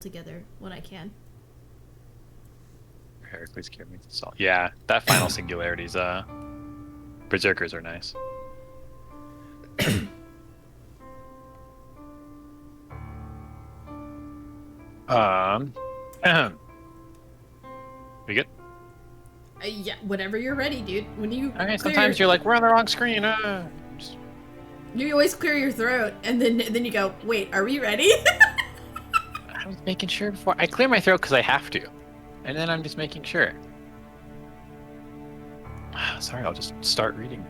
together when I can. Heracles carried me to salt. Yeah, that final singularity's berserkers are nice. Um, we good? Yeah, whenever you're ready, dude. When you Okay, clear sometimes you're like, we're on the wrong screen. you always clear your throat, and then you go, wait, are we ready? I was making sure before I clear my throat because I have to, and then I'm just making sure. Sorry, I'll just start reading.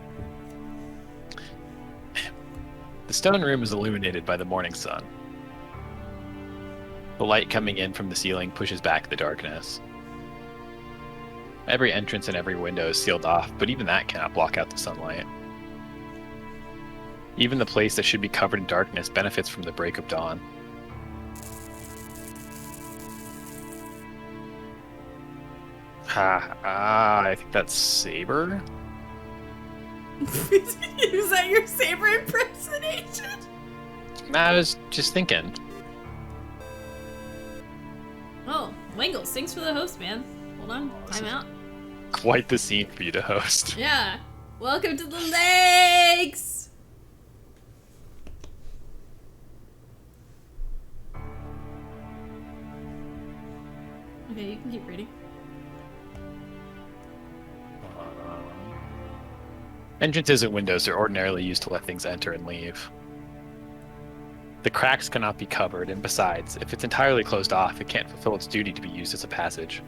The stone room is illuminated by the morning sun. The light coming in from the ceiling pushes back the darkness. Every entrance and every window is sealed off, but even that cannot block out the sunlight. Even the place that should be covered in darkness benefits from the break of dawn. I think that's Saber? Is that your Saber impersonation? I was just thinking. Oh, Wangles, thanks for the host, man. Hold on, time out. Quite the scene for you to host. Yeah. Welcome to the lakes! Okay, you can keep reading. Entrances and windows are ordinarily used to let things enter and leave. The cracks cannot be covered, and besides, if it's entirely closed off, it can't fulfill its duty to be used as a passage.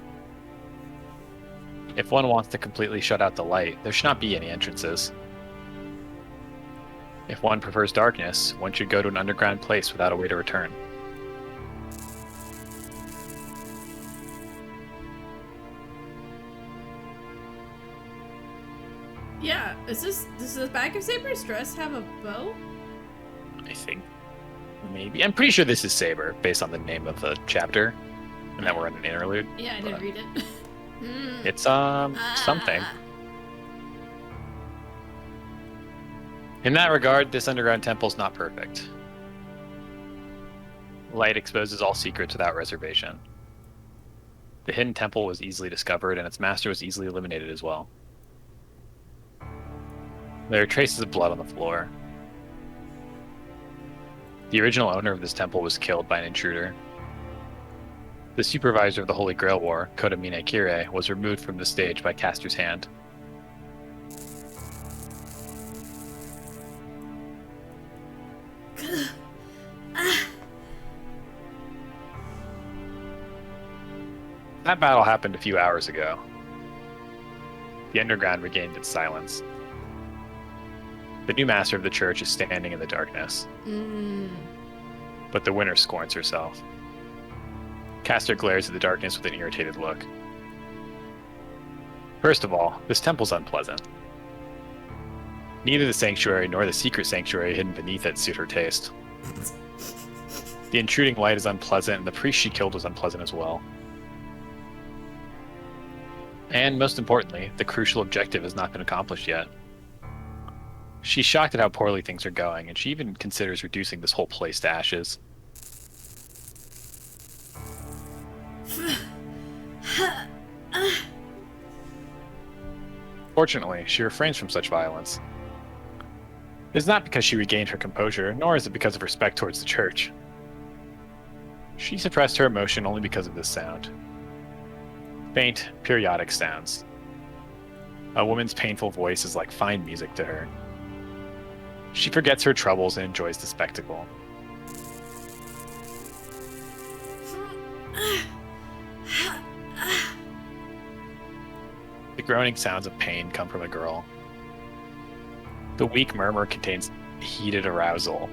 If one wants to completely shut out the light, there should not be any entrances. If one prefers darkness, one should go to an underground place without a way to return. Yeah, does the back of Saber's dress have a bow? I think. Maybe. I'm pretty sure this is Saber, based on the name of the chapter, and that we're in an interlude. Yeah, I didn't read it. It's, something. In that regard, this underground temple's not perfect. Light exposes all secrets without reservation. The hidden temple was easily discovered, and its master was easily eliminated as well. There are traces of blood on the floor. The original owner of this temple was killed by an intruder. The supervisor of the Holy Grail War, Kodamine Kire, was removed from the stage by Caster's hand. That battle happened a few hours ago. The underground regained its silence. The new master of the church is standing in the darkness. But the winner scorns herself. Caster glares at the darkness with an irritated look. First of all, this temple's unpleasant. Neither the sanctuary nor the secret sanctuary hidden beneath it suit her taste. The intruding light is unpleasant, and the priest she killed was unpleasant as well. And most importantly, the crucial objective has not been accomplished yet. She's shocked at how poorly things are going, and she even considers reducing this whole place to ashes. Fortunately, she refrains from such violence. It is not because she regained her composure, nor is it because of respect towards the church. She suppressed her emotion only because of this sound. Faint, periodic sounds. A woman's painful voice is like fine music to her. She forgets her troubles and enjoys the spectacle. The groaning sounds of pain come from a girl. The weak murmur contains heated arousal.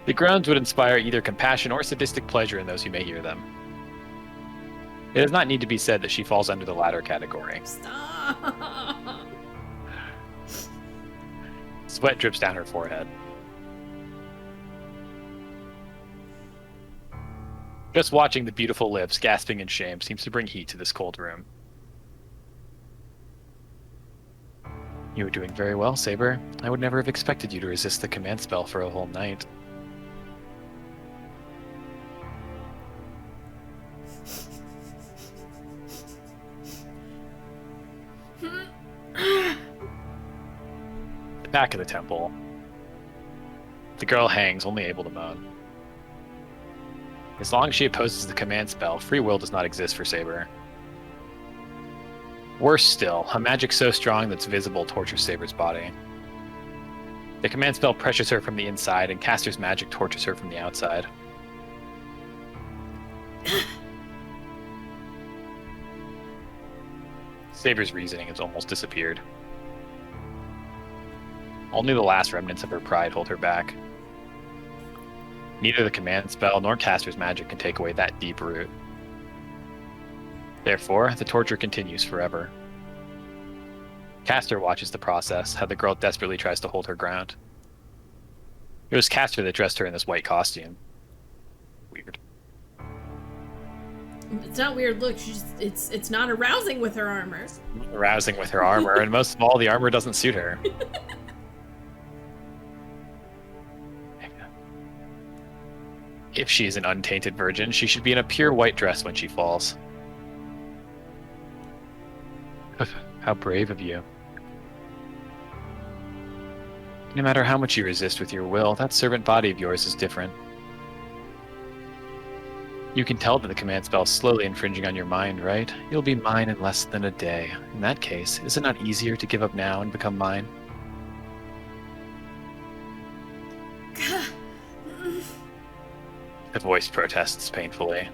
The groans would inspire either compassion or sadistic pleasure in those who may hear them. It does not need to be said that she falls under the latter category. Stop. Sweat drips down her forehead. Just watching the beautiful lips gasping in shame seems to bring heat to this cold room. You are doing very well, Saber. I would never have expected you to resist the command spell for a whole night. Back at the temple, the girl hangs, only able to moan. As long as she opposes the command spell, free will does not exist for Saber. Worse still, a magic so strong that's visible tortures Saber's body. The command spell pressures her from the inside, and Caster's magic tortures her from the outside. Saber's reasoning has almost disappeared. Only the last remnants of her pride hold her back. Neither the command spell nor Caster's magic can take away that deep root. Therefore, the torture continues forever. Caster watches the process, how the girl desperately tries to hold her ground. It was Caster that dressed her in this white costume. Weird. It's not weird. Look, it's not arousing with her armor. Arousing with her armor, and most of all, the armor doesn't suit her. If she is an untainted virgin, she should be in a pure white dress when she falls. How brave of you. No matter how much you resist with your will, that servant body of yours is different. You can tell that the command spell is slowly infringing on your mind, right? You'll be mine in less than a day. In that case, is it not easier to give up now and become mine? The voice protests painfully.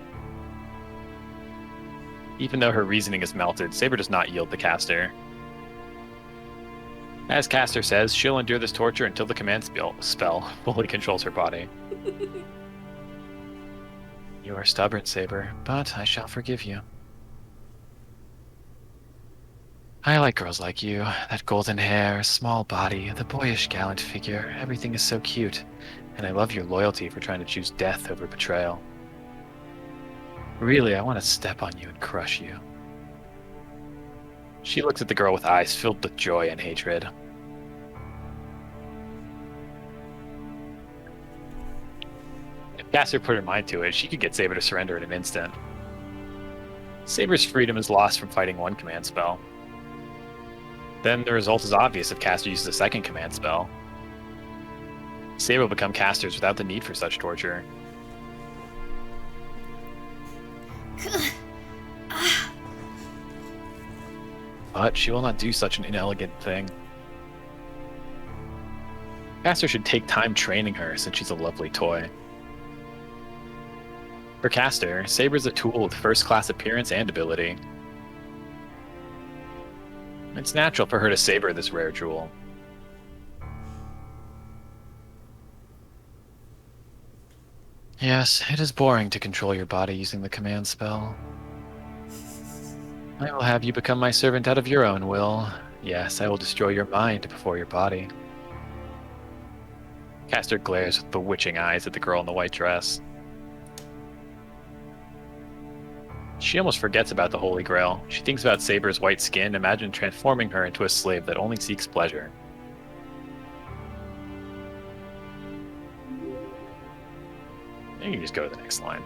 Even though her reasoning is melted, Saber does not yield to Caster. As Caster says, she'll endure this torture until the command spell fully controls her body. You are stubborn, Saber, but I shall forgive you. I like girls like you. That golden hair, small body, the boyish gallant figure, everything is so cute. And I love your loyalty for trying to choose death over betrayal. Really, I want to step on you and crush you. She looks at the girl with eyes filled with joy and hatred. If Caster put her mind to it, she could get Saber to surrender in an instant. Saber's freedom is lost from fighting one command spell. Then the result is obvious if Caster uses a second command spell. Saber will become Caster's without the need for such torture. But she will not do such an inelegant thing. Caster should take time training her, since she's a lovely toy. For Caster, Saber's a tool with first-class appearance and ability. It's natural for her to savor this rare jewel. Yes, it is boring to control your body using the command spell. I will have you become my servant out of your own will. Yes, I will destroy your mind before your body. Caster glares with bewitching eyes at the girl in the white dress. She almost forgets about the Holy Grail. She thinks about Saber's white skin, imagine transforming her into a slave that only seeks pleasure. You can just go to the next line.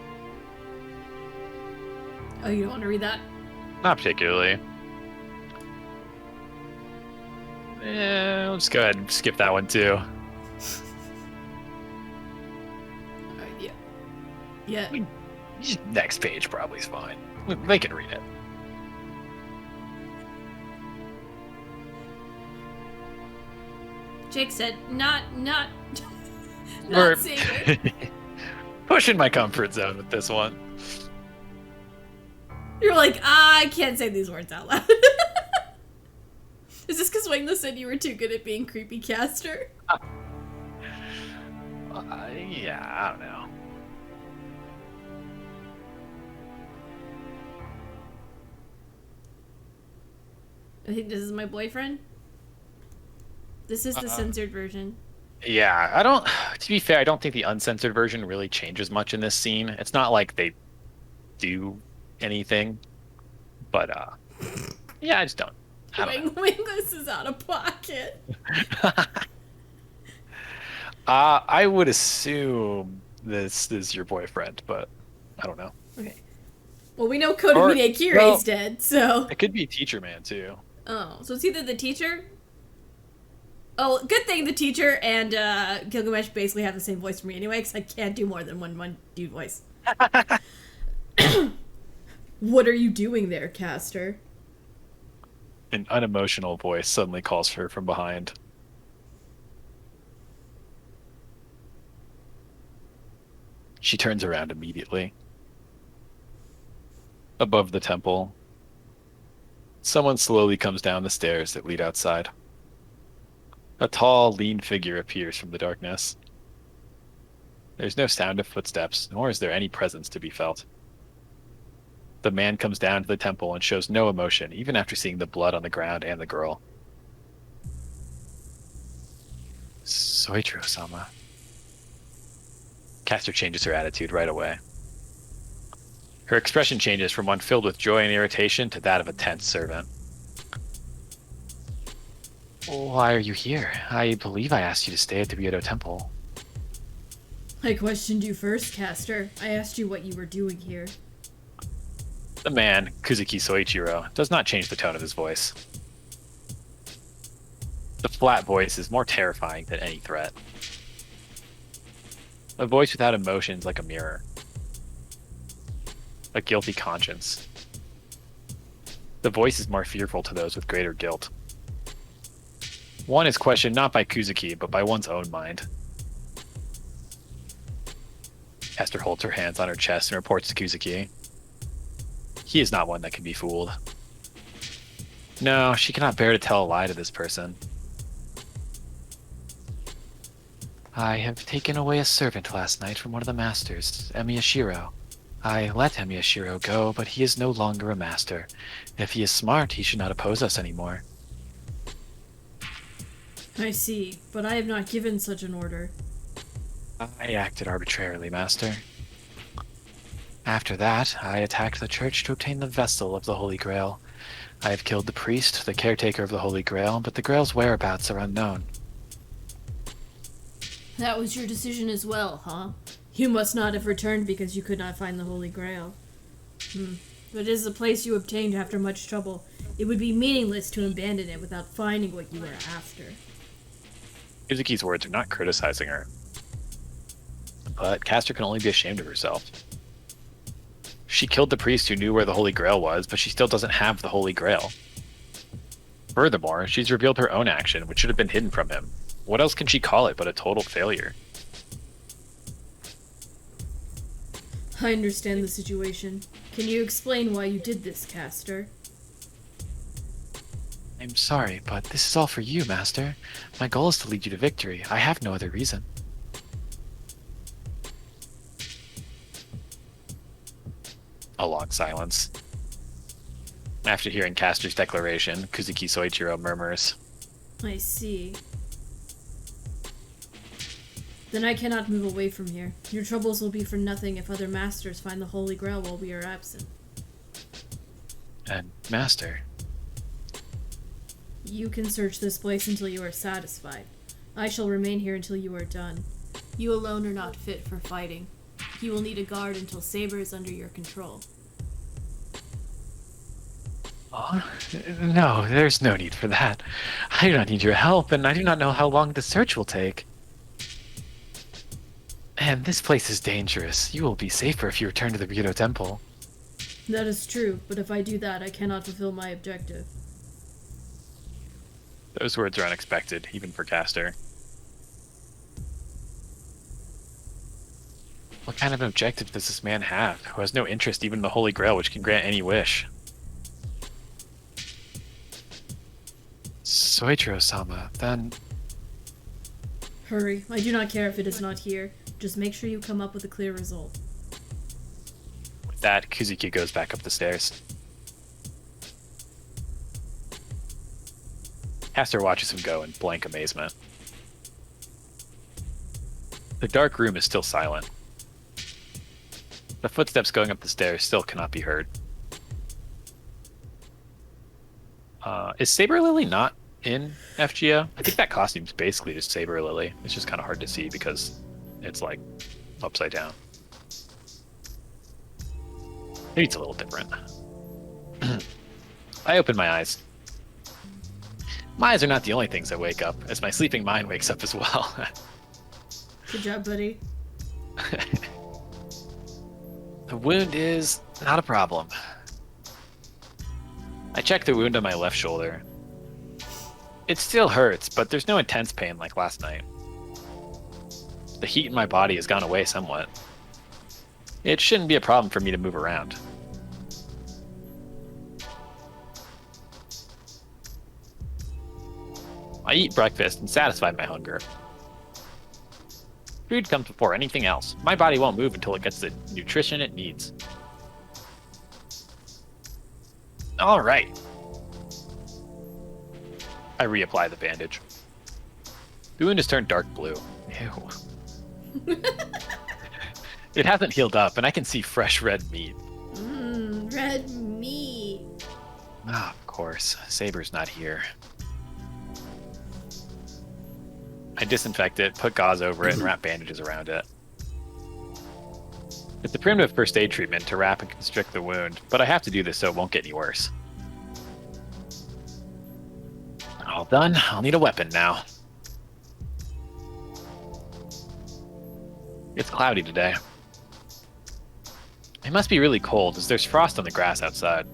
Oh, you don't want to read that? Not particularly. I'll just go ahead and skip that one too. Yeah. Yeah. Next page probably is fine. They can read it. Jake said, not We're Saber. pushing my comfort zone with this one. You're like, I can't say these words out loud. Is this because Wingla said you were too good at being creepy, Caster? Yeah, I don't know. I think this is my boyfriend. This is the censored version. Yeah, I don't. To be fair, I don't think the uncensored version really changes much in this scene. It's not like they do anything, but yeah, I just don't. Wingla's is out of pocket. I would assume this is your boyfriend, but I don't know. Okay. Well, we know Kodamine Kirei's dead, so... It could be Teacher Man, too. Oh, so it's either the teacher Oh, good thing the teacher and Gilgamesh basically have the same voice for me anyway, because I can't do more than one dude voice. What are you doing there, Caster? An unemotional voice suddenly calls her from behind. She turns around immediately. Above the temple, someone slowly comes down the stairs that lead outside. A tall, lean figure appears from the darkness. There's no sound of footsteps, nor is there any presence to be felt. The man comes down to the temple and shows no emotion, even after seeing the blood on the ground and the girl. Soichiro-sama. Caster changes her attitude right away. Her expression changes from one filled with joy and irritation to that of a tense servant. Why are you here? I believe I asked you to stay at the Ryoto Temple. I questioned you first, Caster. I asked you what you were doing here. The man, Kuzuki Soichiro, does not change the tone of his voice. The flat voice is more terrifying than any threat. A voice without emotions like a mirror. A guilty conscience. The voice is more fearful to those with greater guilt. One is questioned not by Kuzuki, but by one's own mind. Esther holds her hands on her chest and reports to Kuzuki. He is not one that can be fooled. No, she cannot bear to tell a lie to this person. I have taken away a servant last night from one of the masters, Emiyashiro. I let Emiyashiro go, but he is no longer a master. If he is smart, he should not oppose us anymore. I see, but I have not given such an order. I acted arbitrarily, master. After that, I attacked the church to obtain the vessel of the Holy Grail. I have killed the priest, the caretaker of the Holy Grail, but the Grail's whereabouts are unknown. That was your decision as well, huh? You must not have returned because you could not find the Holy Grail. But it is a place you obtained after much trouble. It would be meaningless to abandon it without finding what you were after. Kuzuki's words are not criticizing her. But Caster can only be ashamed of herself. She killed the priest who knew where the Holy Grail was, but she still doesn't have the Holy Grail. Furthermore, she's revealed her own action, which should have been hidden from him. What else can she call it but a total failure? I understand the situation. Can you explain why you did this, Caster? I'm sorry, but this is all for you, Master. My goal is to lead you to victory. I have no other reason. A long silence. After hearing Caster's declaration, Kuzuki Soichiro murmurs, I see. Then I cannot move away from here. Your troubles will be for nothing if other masters find the Holy Grail while we are absent. And Master, You can search this place until you are satisfied. I shall remain here until you are done. You alone are not fit for fighting. You will need a guard until Saber is under your control. oh, no, there's no need for that. I do not need your help, and I do not know how long the search will take. And this place is dangerous. You will be safer if you return to the Ryoto Temple. That is true, but if I do that, I cannot fulfill my objective. Those words are unexpected, even for Caster. What kind of an objective does this man have, who has no interest even in the Holy Grail, which can grant any wish? Soichiro-sama, then... Hurry. I do not care if it is not here. Just make sure you come up with a clear result. With that, Kuzuki goes back up the stairs. Caster watches him go in blank amazement. The dark room is still silent. The footsteps going up the stairs still cannot be heard. Is Saber Lily not in FGO? I think that costume's basically just Saber Lily. It's just kind of hard to see because it's like upside down. Maybe it's a little different. I open my eyes. My eyes are not the only things that wake up, as my sleeping mind wakes up as well. Good job, buddy. The wound is not a problem. I checked the wound on my left shoulder. It still hurts, but there's no intense pain like last night. The heat in my body has gone away somewhat. It shouldn't be a problem for me to move around. I eat breakfast and satisfy my hunger. Food comes before anything else. My body won't move until it gets the nutrition it needs. All right. I reapply the bandage. The wound has turned dark blue. Ew. It hasn't healed up, and I can see fresh red meat. Red meat. Ah, of course. Saber's not here. I disinfect it, put gauze over it, and wrap bandages around it. It's a primitive first aid treatment to wrap and constrict the wound, but I have to do this so it won't get any worse. All done. I'll need a weapon now. It's cloudy today. It must be really cold, as there's frost on the grass outside.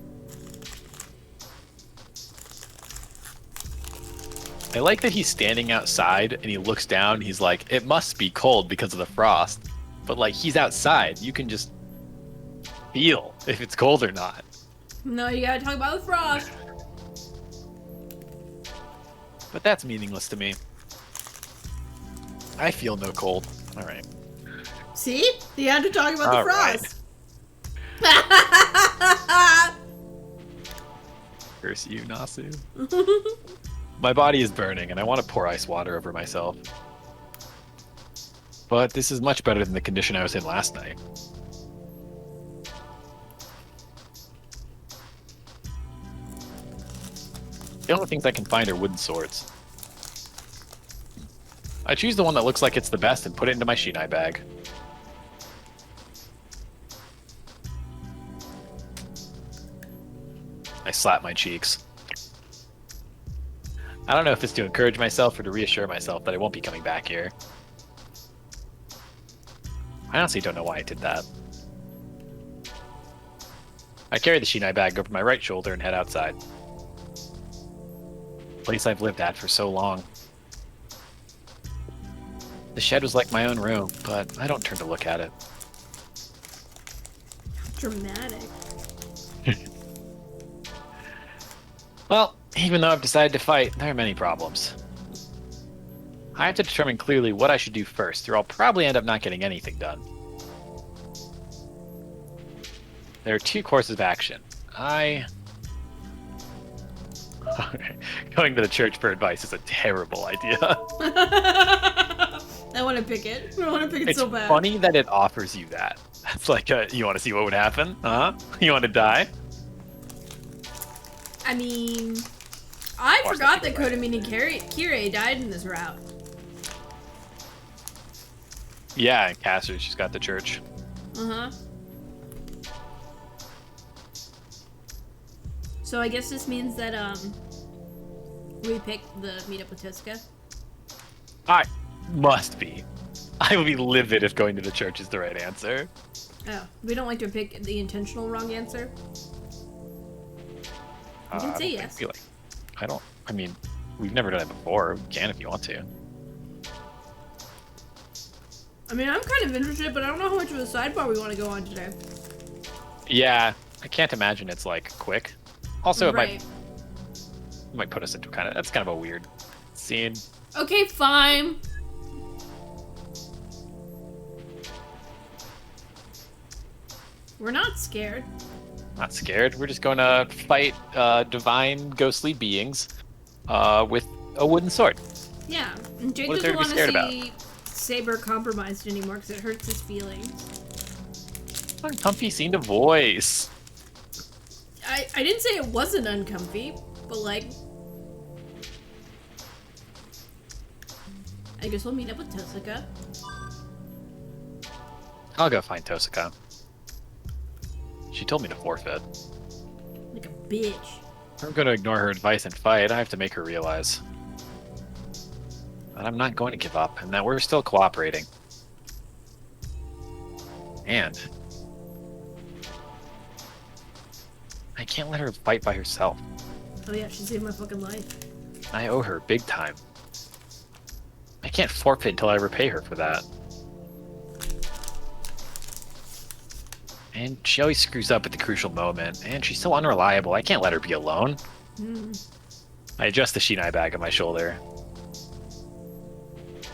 I like that he's standing outside and he looks down. He's like, it must be cold because of the frost. But like, he's outside. You can just feel if it's cold or not. No, you gotta talk about the frost. But that's meaningless to me. I feel no cold. All right. See? You had to talk about the frost. Curse you, Nasu. My body is burning, and I want to pour ice water over myself. But this is much better than the condition I was in last night. The only things I can find are wooden swords. I choose the one that looks like it's the best and put it into my Shinai bag. I slap my cheeks. I don't know if it's to encourage myself or to reassure myself that I won't be coming back here. I honestly don't know why I did that. I carry the Shinai bag over my right shoulder and head outside. Place I've lived at for so long. The shed was like my own room, but I don't turn to look at it. Dramatic. Well, even though I've decided to fight, there are many problems. I have to determine clearly what I should do first, or I'll probably end up not getting anything done. There are two courses of action. Going to the church for advice is a terrible idea. I want to pick it. I want to pick it so bad. It's funny that it offers you that. It's like, you want to see what would happen? Huh? You want to die? I mean, I forgot that Kotomini and Kirei died in this route. Yeah, and Caster, she's got the church. Uh-huh. So I guess this means that, we pick the meetup with Tosuka? I must be. I would be livid if going to the church is the right answer. Oh, we don't like to pick the intentional wrong answer? You can say yes. I mean, we've never done it before. We can if you want to. I mean, I'm kind of interested, but I don't know how much of a sidebar we want to go on today. Yeah, I can't imagine it's, like, quick. Also, Right. it might put us into that's kind of a weird scene. Okay, fine. We're not scared. Not scared. We're just going to fight divine ghostly beings with a wooden sword. Yeah, and Jake What is there doesn't to be want to scared see Saber compromised anymore because it hurts his feelings. Uncomfy scene to voice. I didn't say it wasn't uncomfy, but like, I guess we'll meet up with Tosuka. I'll go find Tosuka. She told me to forfeit. Like a bitch. If I'm going to ignore her advice and fight, I have to make her realize that I'm not going to give up and that we're still cooperating. And I can't let her fight by herself. Oh yeah, she saved my fucking life. I owe her big time. I can't forfeit until I repay her for that. And she always screws up at the crucial moment, and she's so unreliable, I can't let her be alone. I adjust the Shinai bag on my shoulder.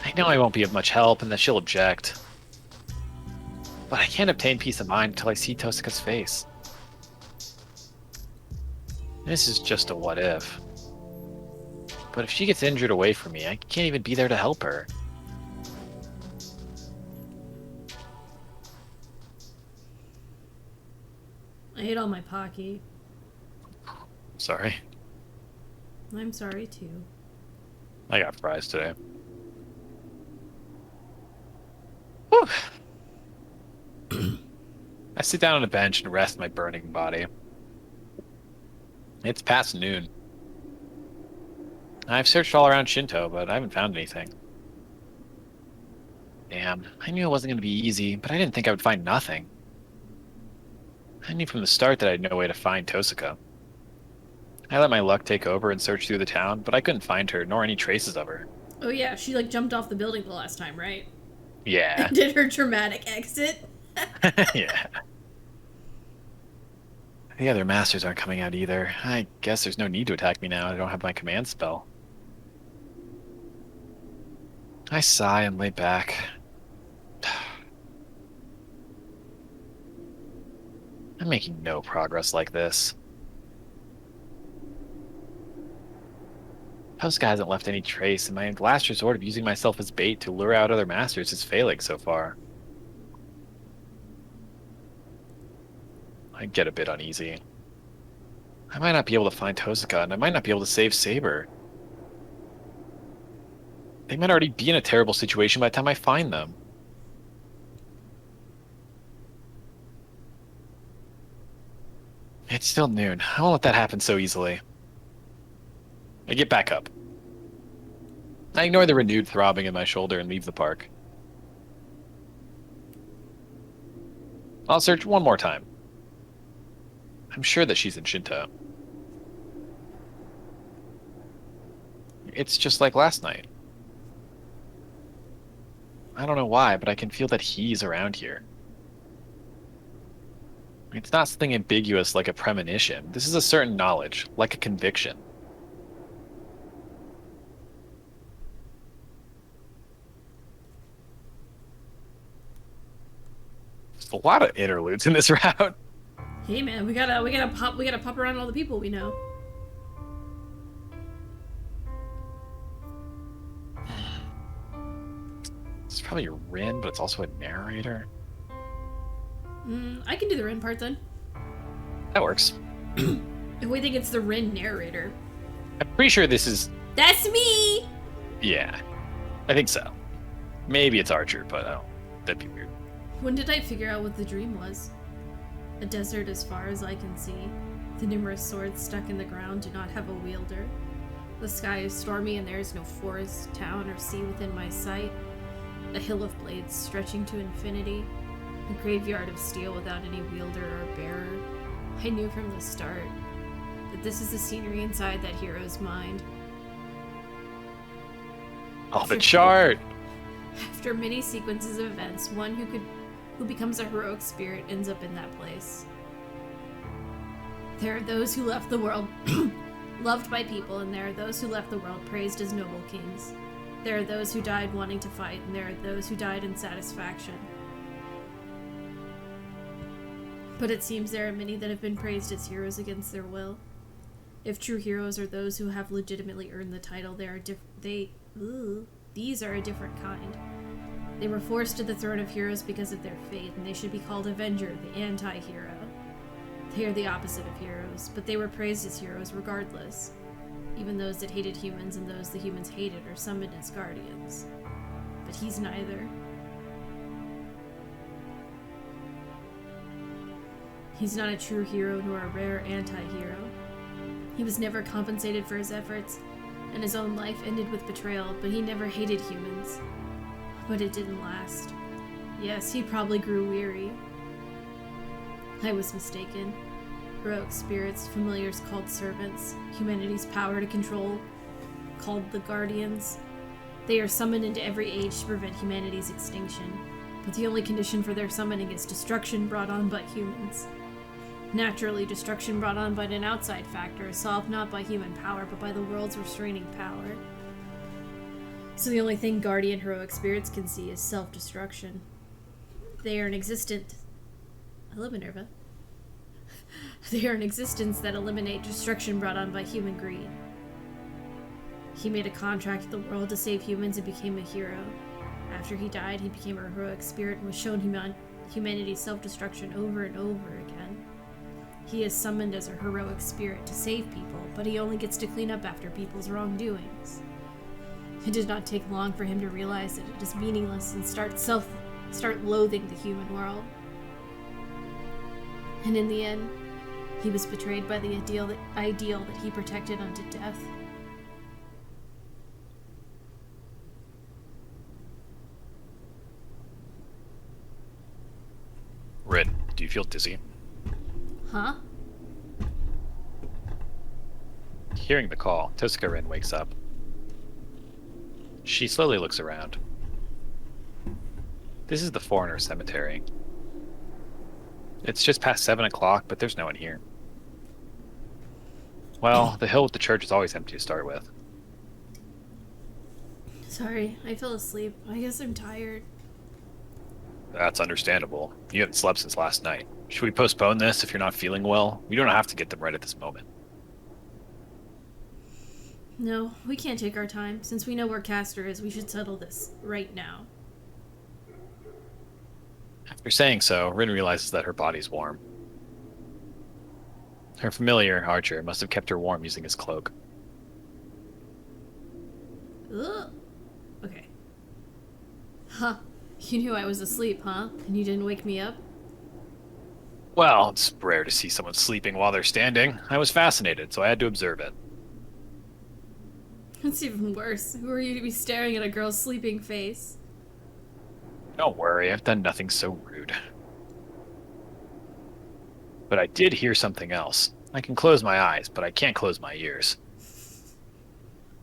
I know I won't be of much help and that she'll object. But I can't obtain peace of mind until I see Tosaka's face. This is just a what if. But if she gets injured away from me, I can't even be there to help her. I ate all my Pocky. Sorry. I'm sorry too. I got fries today. Whew. I sit down on a bench and rest my burning body. It's past noon. I've searched all around Shinto, but I haven't found anything. Damn, I knew it wasn't going to be easy, but I didn't think I would find nothing. I knew from the start that I had no way to find Tosaka. I let my luck take over and searched through the town, but I couldn't find her, nor any traces of her. Oh yeah, she like jumped off the building the last time, right? Yeah. Did her dramatic exit. Yeah. The other masters aren't coming out either. I guess there's no need to attack me now. I don't have my command spell. I sigh and lay back. I'm making no progress like this. Tosaka hasn't left any trace, and my last resort of using myself as bait to lure out other masters is failing so far. I get a bit uneasy. I might not be able to find Tosaka, and I might not be able to save Saber. They might already be in a terrible situation by the time I find them. It's still noon. I won't let that happen so easily. I get back up. I ignore the renewed throbbing in my shoulder and leave the park. I'll search one more time. I'm sure that she's in Shinto. It's just like last night. I don't know why, but I can feel that he's around here. It's not something ambiguous like a premonition. This is a certain knowledge, like a conviction. There's a lot of interludes in this route. Hey man, we gotta pop around all the people we know. It's probably a Rin, but it's also a narrator. I can do the Rin part then. That works. If we think it's the Rin narrator. I'm pretty sure this is... That's me! Yeah, I think so. Maybe it's Archer, but that'd be weird. When did I figure out what the dream was? A desert as far as I can see. The numerous swords stuck in the ground do not have a wielder. The sky is stormy and there is no forest, town, or sea within my sight. A hill of blades stretching to infinity. A graveyard of steel without any wielder or bearer. I knew from the start that this is the scenery inside that hero's mind. Oh, the chart! After many sequences of events, one who becomes a heroic spirit ends up in that place. There are those who left the world loved by people, and there are those who left the world praised as noble kings. There are those who died wanting to fight, and there are those who died in satisfaction. But it seems there are many that have been praised as heroes against their will. If true heroes are those who have legitimately earned the title, these are a different kind. They were forced to the throne of heroes because of their fate, and they should be called Avenger, the anti-hero. They are the opposite of heroes, but they were praised as heroes regardless. Even those that hated humans and those the humans hated are summoned as guardians. But he's neither. He's not a true hero nor a rare anti-hero. He was never compensated for his efforts, and his own life ended with betrayal, but he never hated humans. But it didn't last. Yes, he probably grew weary. I was mistaken. Heroic spirits, familiars called servants, humanity's power to control, called the Guardians. They are summoned into every age to prevent humanity's extinction, but the only condition for their summoning is destruction brought on by humans. Naturally, destruction brought on by an outside factor is solved not by human power, but by the world's restraining power. So the only thing Guardian heroic spirits can see is self-destruction. They are an existence... Hello, Minerva. They are an existence that eliminate destruction brought on by human greed. He made a contract with the world to save humans and became a hero. After he died, he became a heroic spirit and was shown humanity's self-destruction over and over again. He is summoned as a heroic spirit to save people, but he only gets to clean up after people's wrongdoings. It did not take long for him to realize that it is meaningless and start loathing the human world. And in the end, he was betrayed by the ideal that he protected unto death. Rin, do you feel dizzy? Huh? Hearing the call, Tosca Rin wakes up. She slowly looks around. This is the foreigner cemetery. It's just past 7 o'clock, but there's no one here. Well, the hill with the church is always empty to start with. Sorry, I fell asleep. I guess I'm tired. That's understandable. You haven't slept since last night. Should we postpone this if you're not feeling well? We don't have to get them right at this moment. No, we can't take our time. Since we know where Castor is, we should settle this right now. After saying so, Rin realizes that her body's warm. Her familiar, Archer, must have kept her warm using his cloak. Ugh. Okay. Huh. You knew I was asleep, huh? And you didn't wake me up? Well, it's rare to see someone sleeping while they're standing. I was fascinated, so I had to observe it. That's even worse. Who are you to be staring at a girl's sleeping face? Don't worry, I've done nothing so rude. But I did hear something else. I can close my eyes, but I can't close my ears.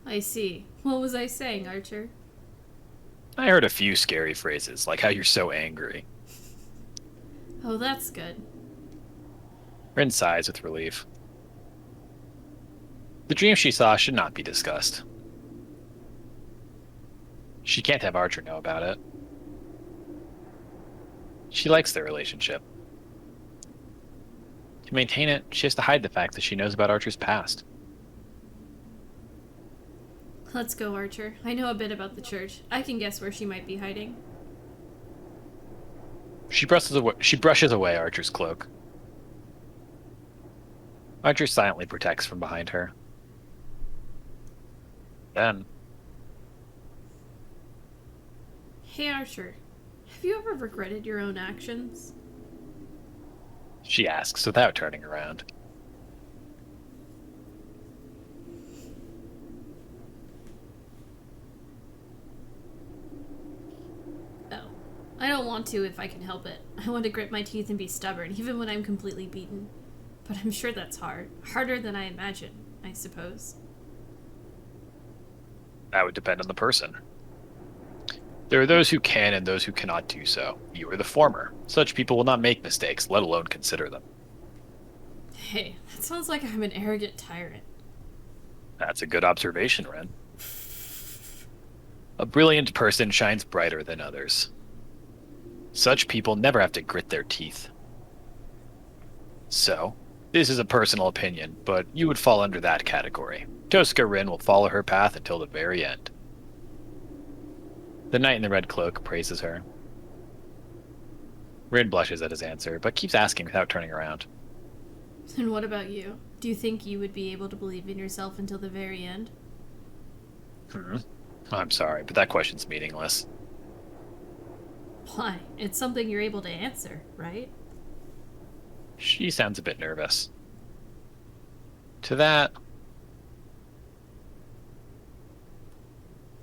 I see. What was I saying, Archer? I heard a few scary phrases, like how you're so angry. Oh, that's good. Rin sighs with relief. The dream she saw should not be discussed. She can't have Archer know about it. She likes their relationship. To maintain it, she has to hide the fact that she knows about Archer's past. Let's go, Archer. I know a bit about the church. I can guess where she might be hiding. She brushes away Archer's cloak. Archer silently protects from behind her. Then, Hey, Archer. Have you ever regretted your own actions? she asks without turning around. Oh. I don't want to if I can help it. I want to grit my teeth and be stubborn, even when I'm completely beaten. But I'm sure that's hard. Harder than I imagine, I suppose. That would depend on the person. There are those who can and those who cannot do so. You are the former. Such people will not make mistakes, let alone consider them. Hey, that sounds like I'm an arrogant tyrant. That's a good observation, Ren. A brilliant person shines brighter than others. Such people never have to grit their teeth. So, this is a personal opinion, but you would fall under that category. Tosca Rin will follow her path until the very end. The knight in the red cloak praises her. Rin blushes at his answer, but keeps asking without turning around. And what about you? Do you think you would be able to believe in yourself until the very end? I'm sorry, but that question's meaningless. Why? It's something you're able to answer, right? She sounds a bit nervous. To that,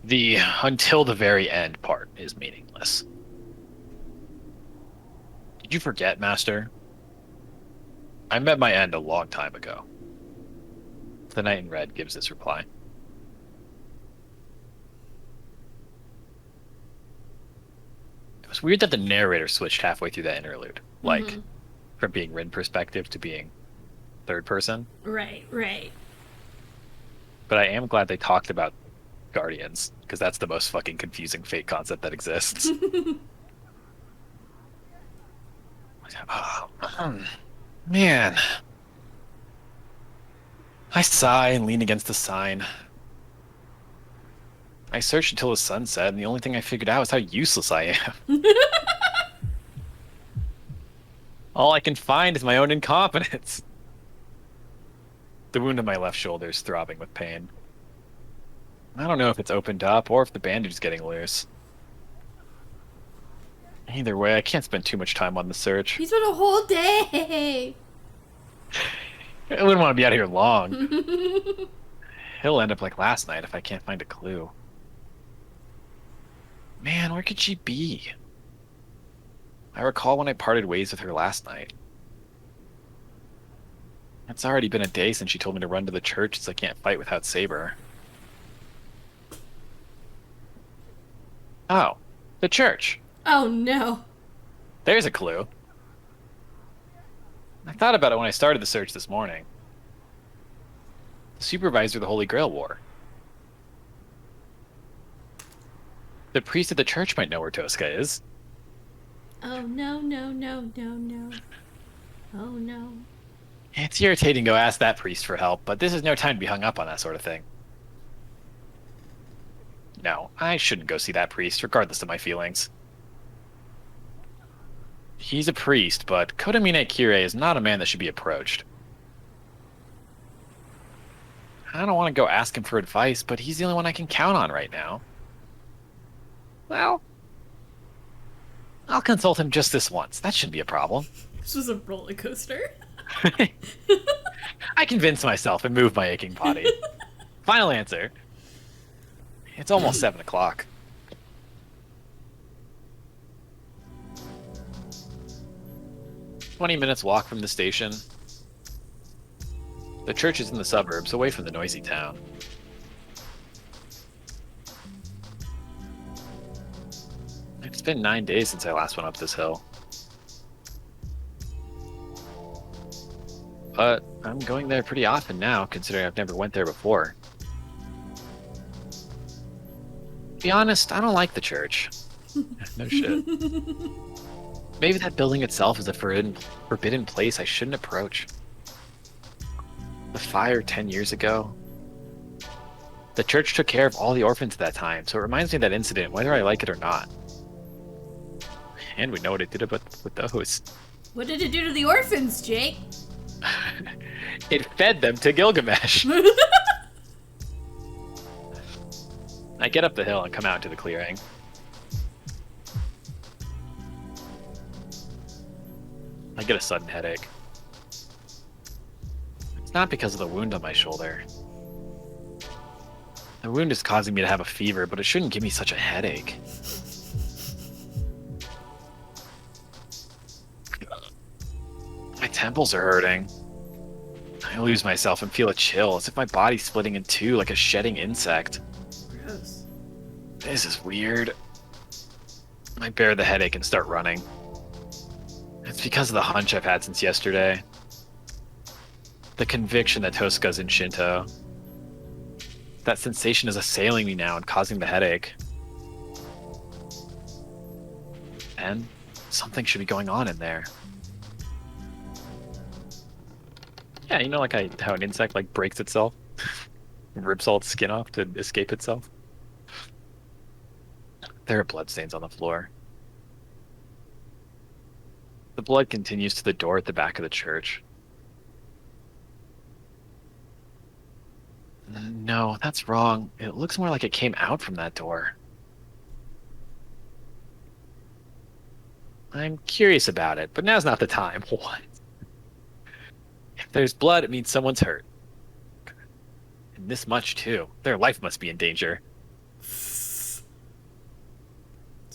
The until the very end part is meaningless. Did you forget, Master? I met my end a long time ago. The Knight in Red gives this reply. It was weird that the narrator switched halfway through that interlude. Like, from being Rin perspective to being third person. Right, right. But I am glad they talked about Guardians, because that's the most fucking confusing fate concept that exists. Oh, man. I sigh and lean against the sign. I searched until the sun set, and the only thing I figured out is how useless I am. All I can find is my own incompetence. The wound on my left shoulder is throbbing with pain. I don't know if it's opened up or if the bandage is getting loose. Either way, I can't spend too much time on the search. He's been a whole day. I wouldn't want to be out here long. He'll end up like last night if I can't find a clue. Man, where could she be? I recall when I parted ways with her last night. It's already been a day since she told me to run to the church since I can't fight without Saber. Oh, the church. Oh no. There's a clue. I thought about it when I started the search this morning. The supervisor of the Holy Grail War. The priest of the church might know where Tosca is. Oh no, no, no, no, no. Oh no. It's irritating to go ask that priest for help, but this is no time to be hung up on that sort of thing. No, I shouldn't go see that priest, regardless of my feelings. He's a priest, but Kodamine Kirei is not a man that should be approached. I don't want to go ask him for advice, but he's the only one I can count on right now. Well, I'll consult him just this once. That shouldn't be a problem. This was a roller coaster. I convinced myself and moved my aching body. Final answer. It's almost 7 o'clock. "20 minutes walk from the station. The church is in the suburbs, away from the noisy town. It's been 9 days since I last went up this hill. But I'm going there pretty often now, considering I've never went there before. To be honest, I don't like the church. No shit. Maybe that building itself is a forbidden place I shouldn't approach. The fire 10 years ago. The church took care of all the orphans at that time, so it reminds me of that incident, whether I like it or not. And we know what it did with those. What did it do to the orphans, Jake? It fed them to Gilgamesh. I get up the hill and come out into the clearing. I get a sudden headache. It's not because of the wound on my shoulder. The wound is causing me to have a fever, but it shouldn't give me such a headache. My temples are hurting. I lose myself and feel a chill, as if my body's splitting in two like a shedding insect. Gross. This is weird. I bear the headache and start running. It's because of the hunch I've had since yesterday. The conviction that Tosca's in Shinto. That sensation is assailing me now and causing the headache. And something should be going on in there. Yeah, you know, like how an insect like breaks itself, rips all its skin off to escape itself. There are bloodstains on the floor. The blood continues to the door at the back of the church. No, that's wrong. It looks more like it came out from that door. I'm curious about it, but now's not the time. What? If there's blood, it means someone's hurt. And this much, too. Their life must be in danger.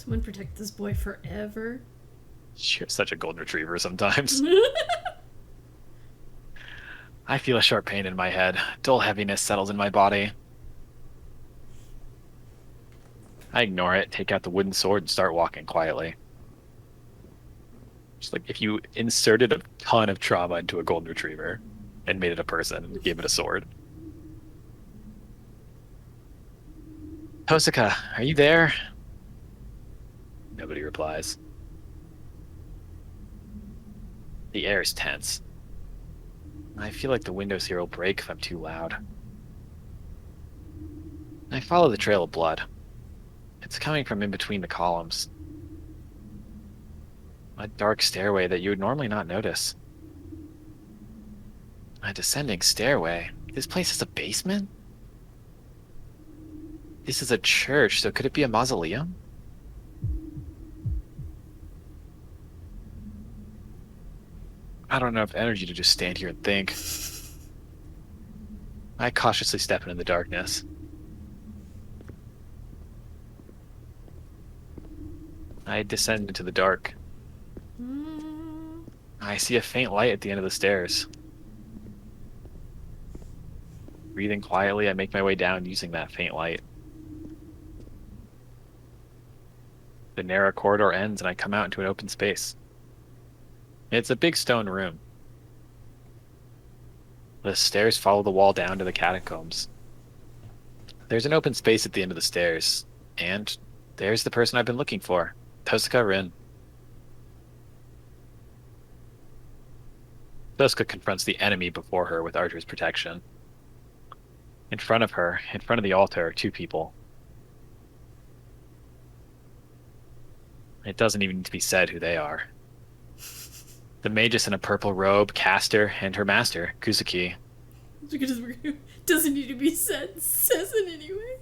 Someone protect this boy forever. You're such a golden retriever sometimes. I feel a sharp pain in my head. Dull heaviness settles in my body. I ignore it, take out the wooden sword, and start walking quietly. Just like if you inserted a ton of trauma into a golden retriever and made it a person and gave it a sword. Tosaka, are you there? Nobody replies. The air is tense. I feel like the windows here will break if I'm too loud. I follow the trail of blood. It's coming from in between the columns. A dark stairway that you would normally not notice. A descending stairway. This place has a basement? This is a church, so could it be a mausoleum? I don't have enough energy to just stand here and think. I cautiously step into the darkness. I descend into the dark. I see a faint light at the end of the stairs. Breathing quietly, I make my way down using that faint light. The narrow corridor ends and I come out into an open space. It's a big stone room. The stairs follow the wall down to the catacombs. There's an open space at the end of the stairs, and there's the person I've been looking for, Tosaka Rin. Tosaka confronts the enemy before her with Archer's protection. In front of her, in front of the altar, are two people. It doesn't even need to be said who they are. The magus in a purple robe, Caster, and her master, Kuzuki. Doesn't need to be said. Says it anyway.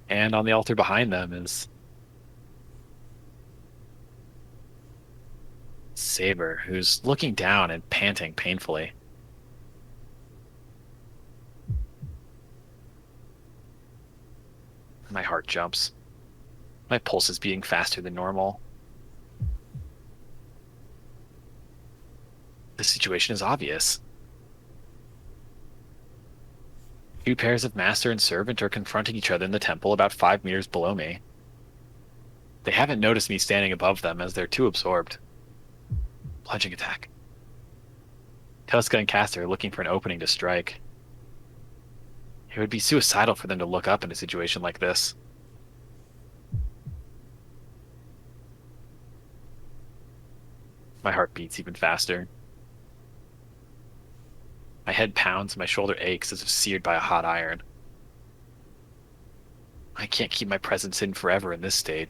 And on the altar behind them is Saber, who's looking down and panting painfully. My heart jumps. My pulse is beating faster than normal. The situation is obvious. Two pairs of master and servant are confronting each other in the temple about 5 meters below me. They haven't noticed me standing above them as they're too absorbed. Plunging attack. Tosaka and Caster are looking for an opening to strike. It would be suicidal for them to look up in a situation like this. My heart beats even faster. My head pounds and my shoulder aches as if seared by a hot iron. I can't keep my presence hidden forever in this state.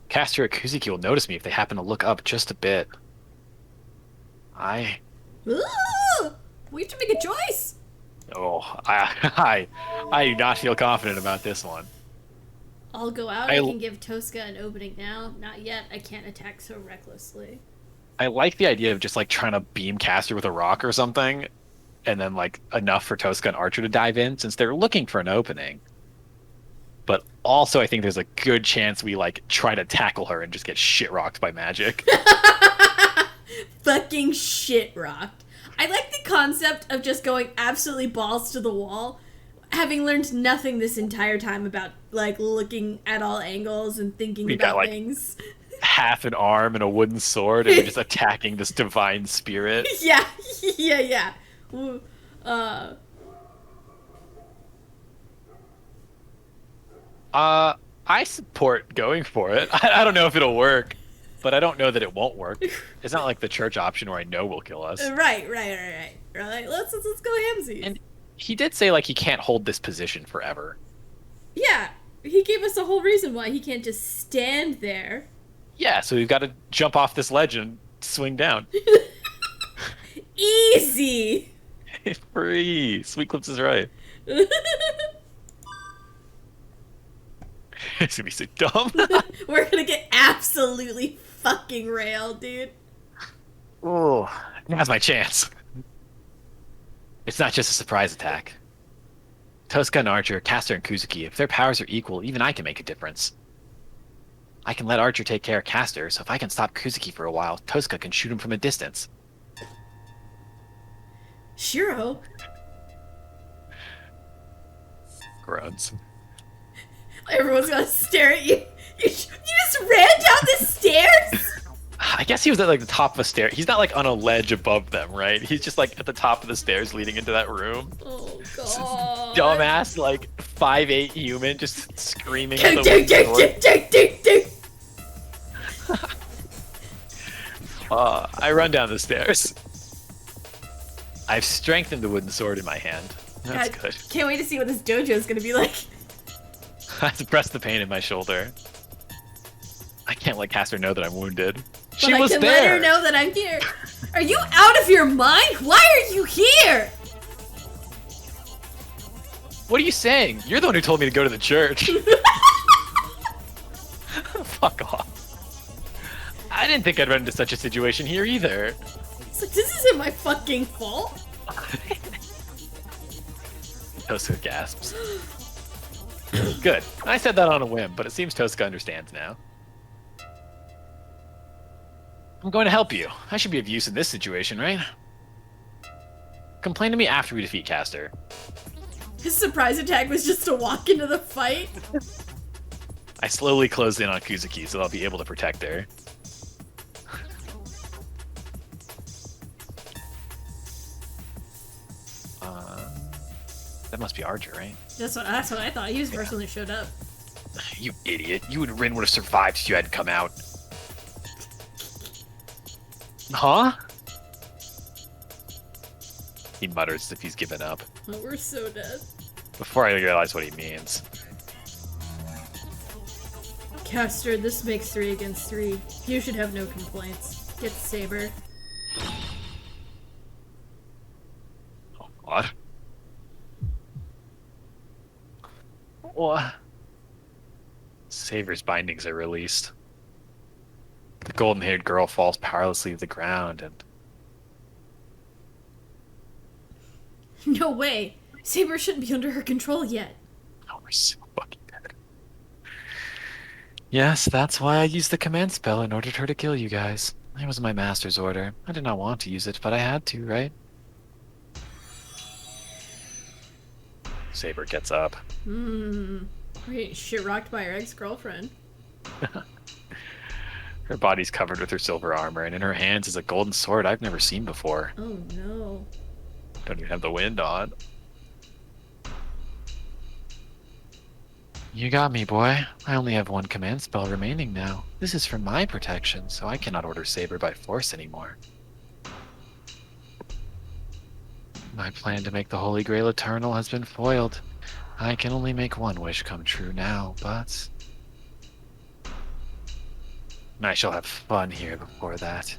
Caster or Kuzuki will notice me if they happen to look up just a bit. Ooh, we have to make a choice. I do not feel confident about this one. I'll go out. I can give Tosaka an opening now. Not yet. I can't attack so recklessly. I like the idea of just like trying to beam Caster with a rock or something, and then like enough for Tosaka and Archer to dive in since they're looking for an opening. But also I think there's a good chance we like try to tackle her and just get shit rocked by magic. Fucking shit rocked. I like the concept of just going absolutely balls to the wall, having learned nothing this entire time about like looking at all angles and thinking about things. Half an arm and a wooden sword, and we're just attacking this divine spirit. Yeah. I support going for it. I don't know if it'll work, but I don't know that it won't work. It's not like the church option where I know will kill us. Right. Let's go hamsies. And he did say like he can't hold this position forever. Yeah, he gave us a whole reason why he can't just stand there. Yeah, so we've got to jump off this ledge and swing down. Easy. Free. Sweet Clips is right. It's gonna be so dumb. We're gonna get absolutely fucking railed, dude. Oh, now's my chance. It's not just a surprise attack. Tosaka and Archer, Caster and Kuzuki, if their powers are equal, even I can make a difference. I can let Archer take care of Castor, so if I can stop Kuzuki for a while, Tosca can shoot him from a distance. Shiro? Grunts. Everyone's gonna stare at you. You just ran down the stairs? I guess he was at like the top of a stair. He's not like on a ledge above them, right? He's just like at the top of the stairs leading into that room. Oh god. Dumbass, like 5'8" human just screaming at Ding, the ding, window. ding, ding, ding. I run down the stairs. I've strengthened the wooden sword in my hand. That's God, good. can't wait to see what this dojo is gonna be like. I suppress the pain in my shoulder. I can't let Castor know that I'm wounded. She But was I can there. let her know that I'm here. Are you out of your mind? Why are you here? What are you saying? You're the one who told me to go to the church. Fuck off. I didn't think I'd run into such a situation here either. It's like, this isn't my fucking fault. Tosca gasps. Good. I said that on a whim, but it seems Tosca understands now. I'm going to help you. I should be of use in this situation, right? Complain to me after we defeat Castor. His surprise attack was just to walk into the fight. I slowly closed in on Kuzuki so I'll be able to protect her. That must be Archer, right? That's what I thought. He was the first one that showed up. You idiot. You and Rin would have survived if you hadn't come out. Huh? He mutters as if he's given up. Oh, we're so dead. Before I realize what he means. Castor, this makes 3 against 3. You should have no complaints. Get the saber. Oh, God. What? Saber's bindings are released. The golden-haired girl falls powerlessly to the ground and... No way. Saber shouldn't be under her control yet. Oh, we're so fucking dead. Yes, that's why I used the command spell and ordered her to kill you guys. It was my master's order. I did not want to use it, but I had to, right? Saber gets up. We're getting shit rocked by her ex-girlfriend. Her body's covered with her silver armor, and in her hands is a golden sword I've never seen before. Oh no. Don't even have the wind on. You got me, boy. I only have one command spell remaining now. This is for my protection, so I cannot order Saber by force anymore. My plan to make the Holy Grail eternal has been foiled. I can only make one wish come true now, but... I shall have fun here before that.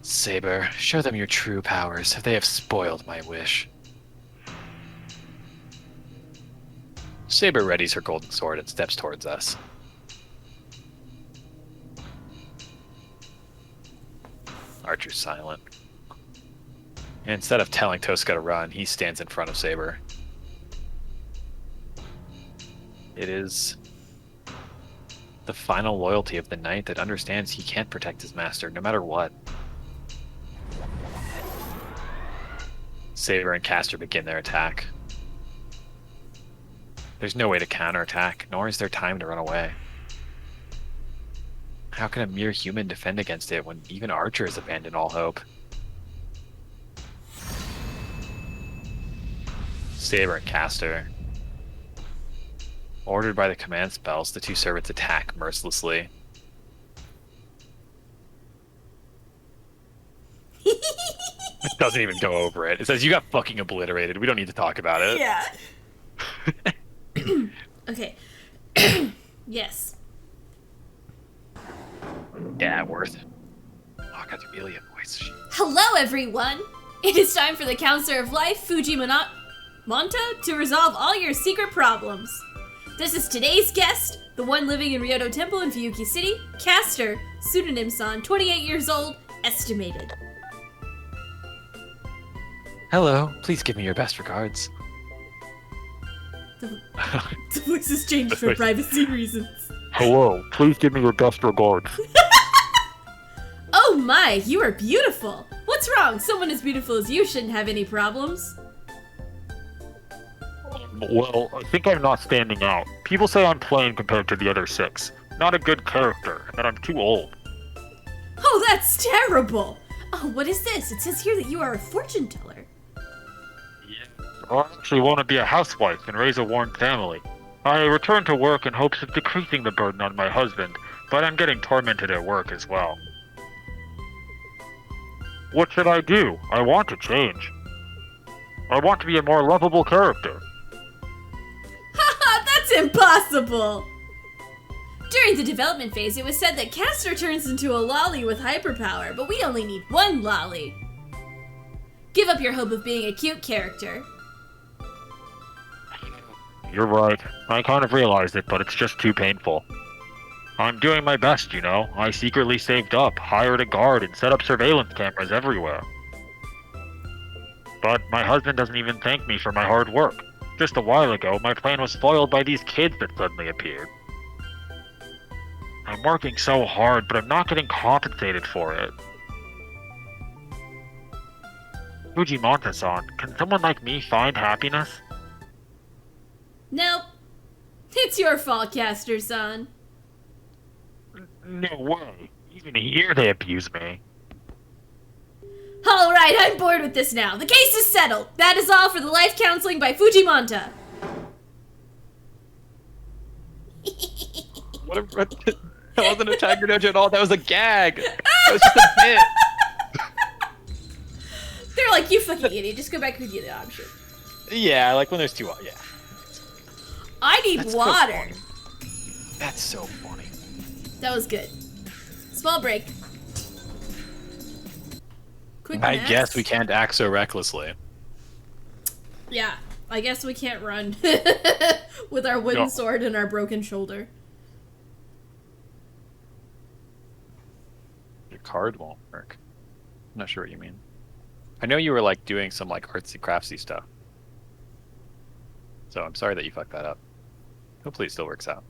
Saber, show them your true powers. They have spoiled my wish. Saber readies her golden sword and steps towards us. Archer's silent. And instead of telling Tosca to run, he stands in front of Saber. It is the final loyalty of the knight that understands he can't protect his master no matter what. Saber and Castor begin their attack. There's no way to counterattack, nor is there time to run away. How can a mere human defend against it when even Archer has abandoned all hope? Saber and Castor. Ordered by the command spells, the two servants attack mercilessly. It doesn't even go over it. It says, you got fucking obliterated. We don't need to talk about it. Yeah. Okay. Yes. Yeah, worth it. Oh, I got the Amelia voice. Hello, everyone! It is time for the Counselor of Life, Fuji Monta, to resolve all your secret problems. This is today's guest, the one living in Ryoto Temple in Fuyuki City, Castor, pseudonym-san, 28 years old, estimated. Hello, please give me your best regards. The voice is changed for privacy reasons. Hello, please give me your best regards. Oh my, you are beautiful! What's wrong? Someone as beautiful as you shouldn't have any problems. Well, I think I'm not standing out. People say I'm plain compared to the other 6. Not a good character, and that I'm too old. Oh, that's terrible! Oh, what is this? It says here that you are a fortune teller. I actually want to be a housewife and raise a warm family. I return to work in hopes of decreasing the burden on my husband, but I'm getting tormented at work as well. What should I do? I want to change. I want to be a more lovable character. Haha, that's impossible! During the development phase, it was said that Castor turns into a lolly with hyperpower, but we only need one lolly. Give up your hope of being a cute character. You're right. I kind of realized it, but it's just too painful. I'm doing my best, you know. I secretly saved up, hired a guard, and set up surveillance cameras everywhere. But my husband doesn't even thank me for my hard work. Just a while ago, my plan was foiled by these kids that suddenly appeared. I'm working so hard, but I'm not getting compensated for it. Fujimanta-san, can someone like me find happiness? Nope. It's your fault, Castor-san. No way. Even here they abuse me. Alright, I'm bored with this now. The case is settled. That is all for the life counseling by Fujimanta. That wasn't a Tiger Dojo at all. That was a gag. That was just a bit. They're like, you fucking idiot. Just go back with the other option. Yeah, like when there's 2. Yeah. I need That's so water. funny. That's so funny. That was good. Small break. Quick I maths. guess we can't act so recklessly. Yeah, I guess we can't run with our wooden sword and our broken shoulder. Your card won't work. I'm not sure what you mean. I know you were like doing some like artsy craftsy stuff. So I'm sorry that you fucked that up. Hopefully it still works out.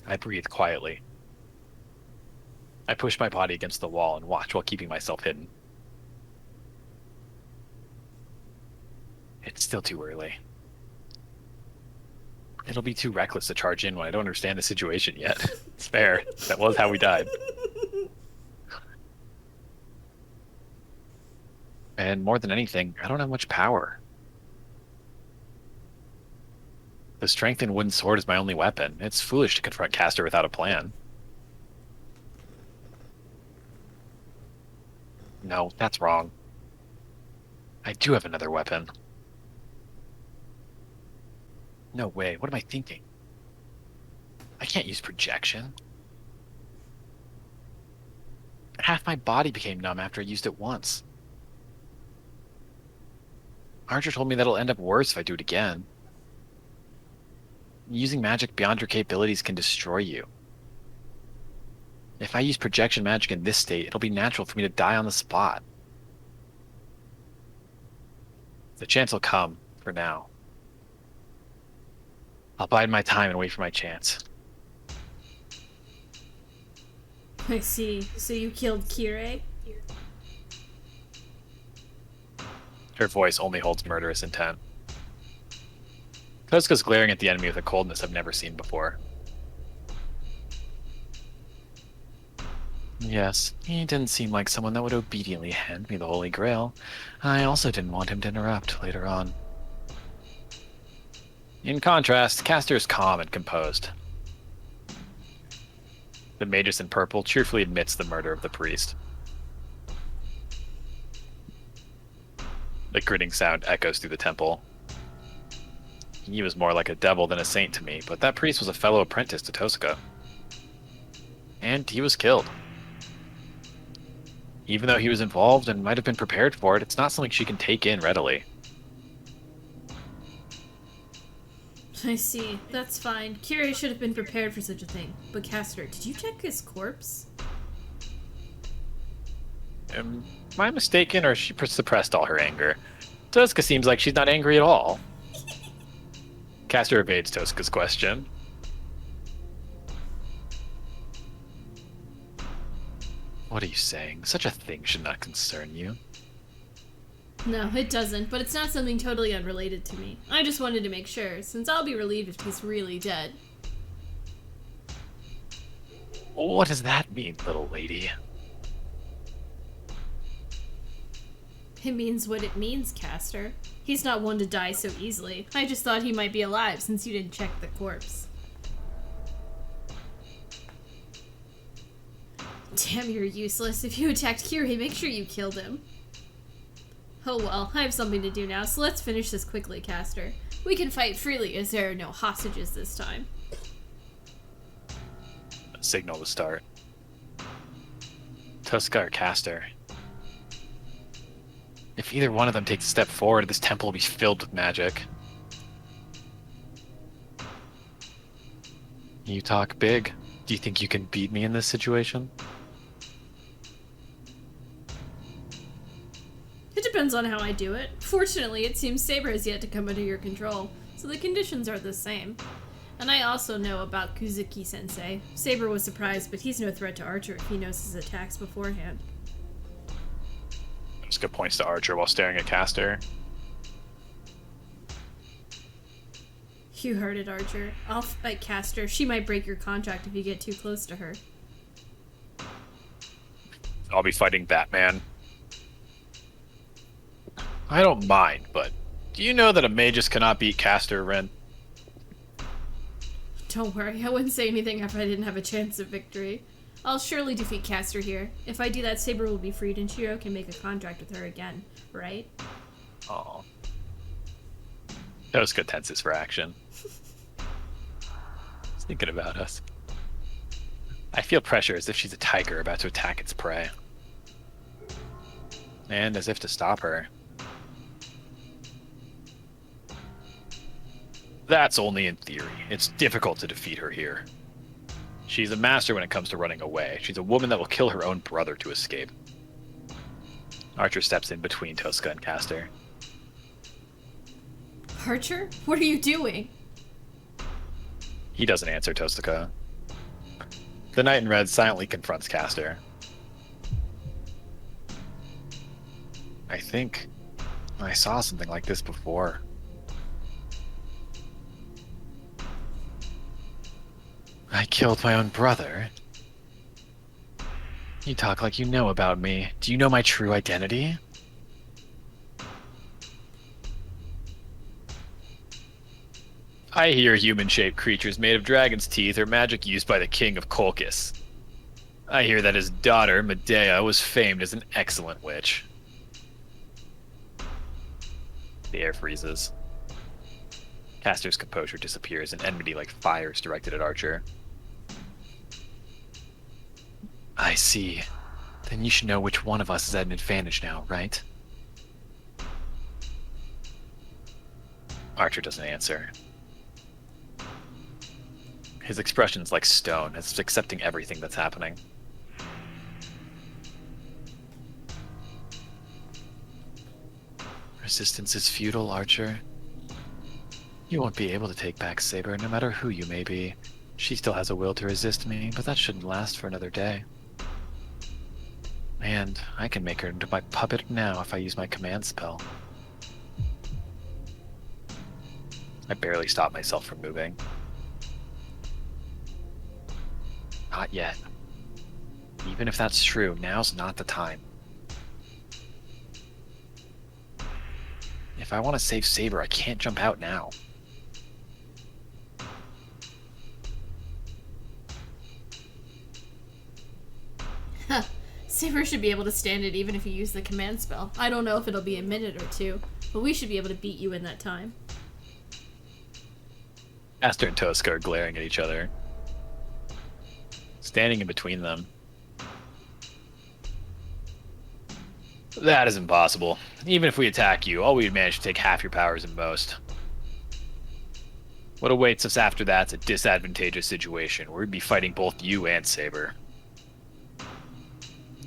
I breathe quietly. I push my body against the wall and watch while keeping myself hidden. It's still too early. It'll be too reckless to charge in when I don't understand the situation yet. It's fair. That was how we died. And more than anything, I don't have much power. The strengthened wooden sword is my only weapon. It's foolish to confront Castor without a plan. No, that's wrong. I do have another weapon. No way, what am I thinking? I can't use projection. Half my body became numb after I used it once. Archer told me that it'll end up worse if I do it again. Using magic beyond your capabilities can destroy you. If I use projection magic in this state, it'll be natural for me to die on the spot. The chance will come, for now. I'll bide my time and wait for my chance. I see. So you killed Kirei? Her voice only holds murderous intent. Kosuka's glaring at the enemy with a coldness I've never seen before. Yes, he didn't seem like someone that would obediently hand me the Holy Grail. I also didn't want him to interrupt later on. In contrast, Castor is calm and composed. The Magus in purple cheerfully admits the murder of the priest. The gritting sound echoes through the temple. He was more like a devil than a saint to me, but that priest was a fellow apprentice to Kosuka. And he was killed. Even though he was involved and might have been prepared for it, it's not something she can take in readily. I see. That's fine. Kirei should have been prepared for such a thing. But Castor, did you check his corpse? Am I mistaken, or has she suppressed all her anger? Tosca seems like she's not angry at all. Caster evades Tosca's question. What are you saying? Such a thing should not concern you. No, it doesn't, but it's not something totally unrelated to me. I just wanted to make sure, since I'll be relieved if he's really dead. What does that mean, little lady? It means what it means, Caster. He's not one to die so easily. I just thought he might be alive since you didn't check the corpse. Damn, you're useless. If you attacked Kiri, make sure you killed him. Oh well, I have something to do now, so let's finish this quickly, Caster. We can fight freely as there are no hostages this time. Signal to start. Tosca or Caster? If either one of them takes a step forward, this temple will be filled with magic. You talk big. Do you think you can beat me in this situation? It depends on how I do it. Fortunately, it seems Saber has yet to come under your control, so the conditions are the same. And I also know about Kuzuki-sensei. Saber was surprised, but he's no threat to Archer if he knows his attacks beforehand. Tosca points to Archer while staring at Caster. You heard it, Archer. I'll fight Caster. She might break your contract if you get too close to her. I'll be fighting Batman. I don't mind, but do you know that a magus cannot beat Caster, Ren? Don't worry, I wouldn't say anything if I didn't have a chance of victory. I'll surely defeat Caster here. If I do that, Saber will be freed and Shiro can make a contract with her again, right? Oh. Tosca tenses for action. He's thinking about us. I feel pressure as if she's a tiger about to attack its prey. And as if to stop her. That's only in theory. It's difficult to defeat her here. She's a master when it comes to running away. She's a woman that will kill her own brother to escape. Archer steps in between Tosca and Caster. Archer? What are you doing? He doesn't answer Tosca. The Knight in Red silently confronts Caster. I think I saw something like this before. I killed my own brother? You talk like you know about me. Do you know my true identity? I hear human-shaped creatures made of dragon's teeth are magic used by the king of Colchis. I hear that his daughter, Medea, was famed as an excellent witch. The air freezes. Caster's composure disappears and enmity like fire is directed at Archer. I see. Then you should know which one of us is at an advantage now, right? Archer doesn't answer. His expression's like stone, as if accepting everything that's happening. Resistance is futile, Archer. You won't be able to take back Saber, no matter who you may be. She still has a will to resist me, but that shouldn't last for another day. And I can make her into my puppet now if I use my command spell. I barely stop myself from moving. Not yet. Even if that's true, now's not the time. If I want to save Saber, I can't jump out now. Saber should be able to stand it even if you use the command spell. I don't know if it'll be a minute or two, but we should be able to beat you in that time. Aster and Tosca are glaring at each other. Standing in between them. That is impossible. Even if we attack you, all we'd manage to take half your powers at most. What awaits us after that's a disadvantageous situation where we'd be fighting both you and Saber.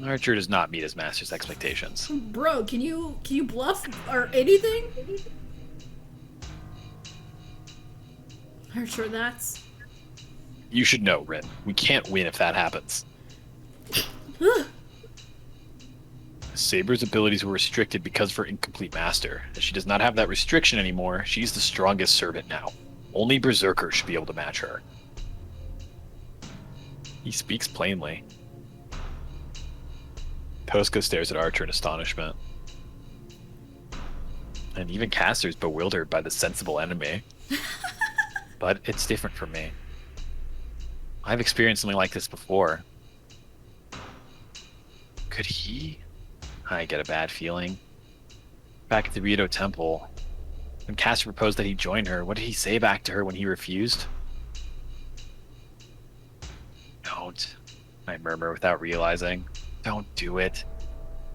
Archer does not meet his master's expectations. Bro, can you bluff or anything? Archer, that's... You should know, Rin. We can't win if that happens. Saber's abilities were restricted because of her incomplete master. As she does not have that restriction anymore, she's the strongest servant now. Only Berserker should be able to match her. He speaks plainly. Tosca stares at Archer in astonishment. And even Caster's bewildered by the sensible enemy. But it's different for me. I've experienced something like this before. Could he? I get a bad feeling. Back at the Rito Temple, when Caster proposed that he join her, what did he say back to her when he refused? Don't, I murmur without realizing. Don't do it.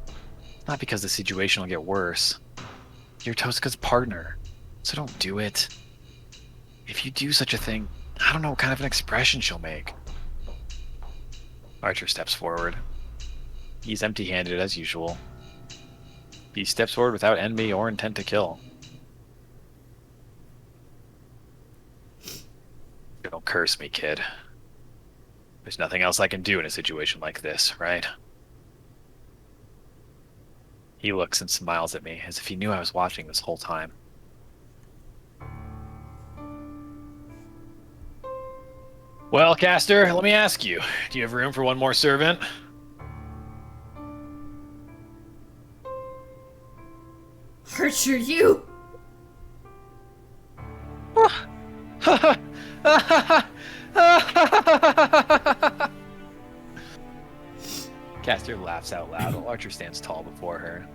It's not because the situation will get worse. You're Tosca's partner, so don't do it. If you do such a thing, I don't know what kind of an expression she'll make. Archer steps forward. He's empty-handed as usual. He steps forward without envy or intent to kill. Don't curse me, kid. There's nothing else I can do in a situation like this, right? He looks and smiles at me as if he knew I was watching this whole time. Well, Caster, let me ask you, do you have room for one more servant? Archer, you! Caster laughs out loud while Archer stands tall before her.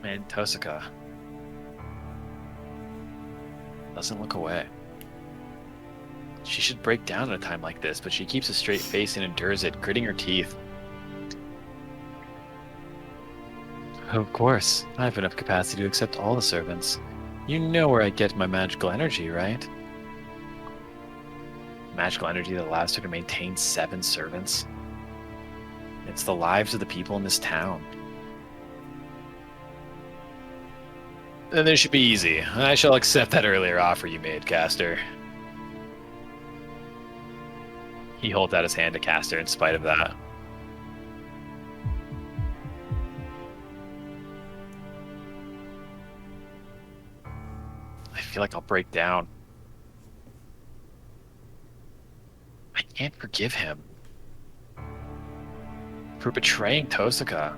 And Tosca doesn't look away. She should break down at a time like this, but she keeps a straight face and endures it, gritting her teeth. Of course, I have enough capacity to accept all the servants. You know where I get my magical energy, right? Magical energy that allows her to maintain 7 servants. It's the lives of the people in this town. Then this should be easy. I shall accept that earlier offer you made, Caster. He holds out his hand to Caster in spite of that. I feel like I'll break down. I can't forgive him for betraying Tosca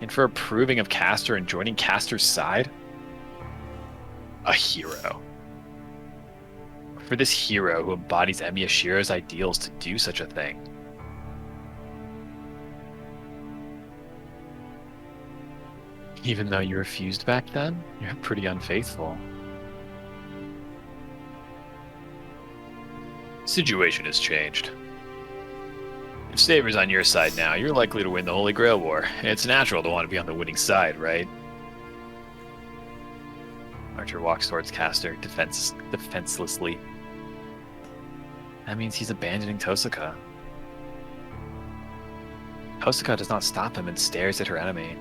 and for approving of Caster and joining Caster's side. A hero. For this hero who embodies Emi Ashiro's ideals to do such a thing. Even though you refused back then, you're pretty unfaithful. Situation has changed. If Saber's on your side now, you're likely to win the Holy Grail War. It's natural to want to be on the winning side, right? Archer walks towards Caster, defenselessly. That means he's abandoning Tosca. Tosca does not stop him and stares at her enemy.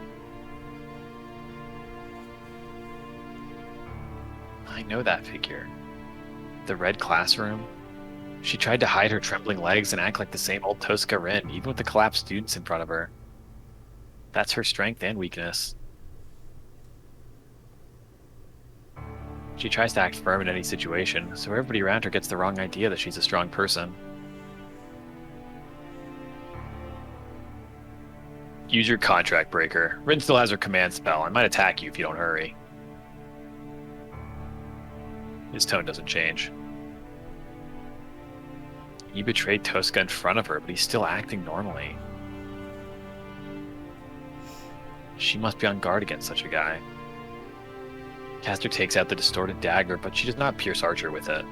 I know that figure. The red classroom. She tried to hide her trembling legs and act like the same old Tosca Rin, even with the collapsed students in front of her. That's her strength and weakness. She tries to act firm in any situation, so everybody around her gets the wrong idea that she's a strong person. Use your contract breaker. Rin still has her command spell. I might attack you if you don't hurry. His tone doesn't change. He betrayed Tosca in front of her, but he's still acting normally. She must be on guard against such a guy. Caster takes out the distorted dagger, but she does not pierce Archer with it.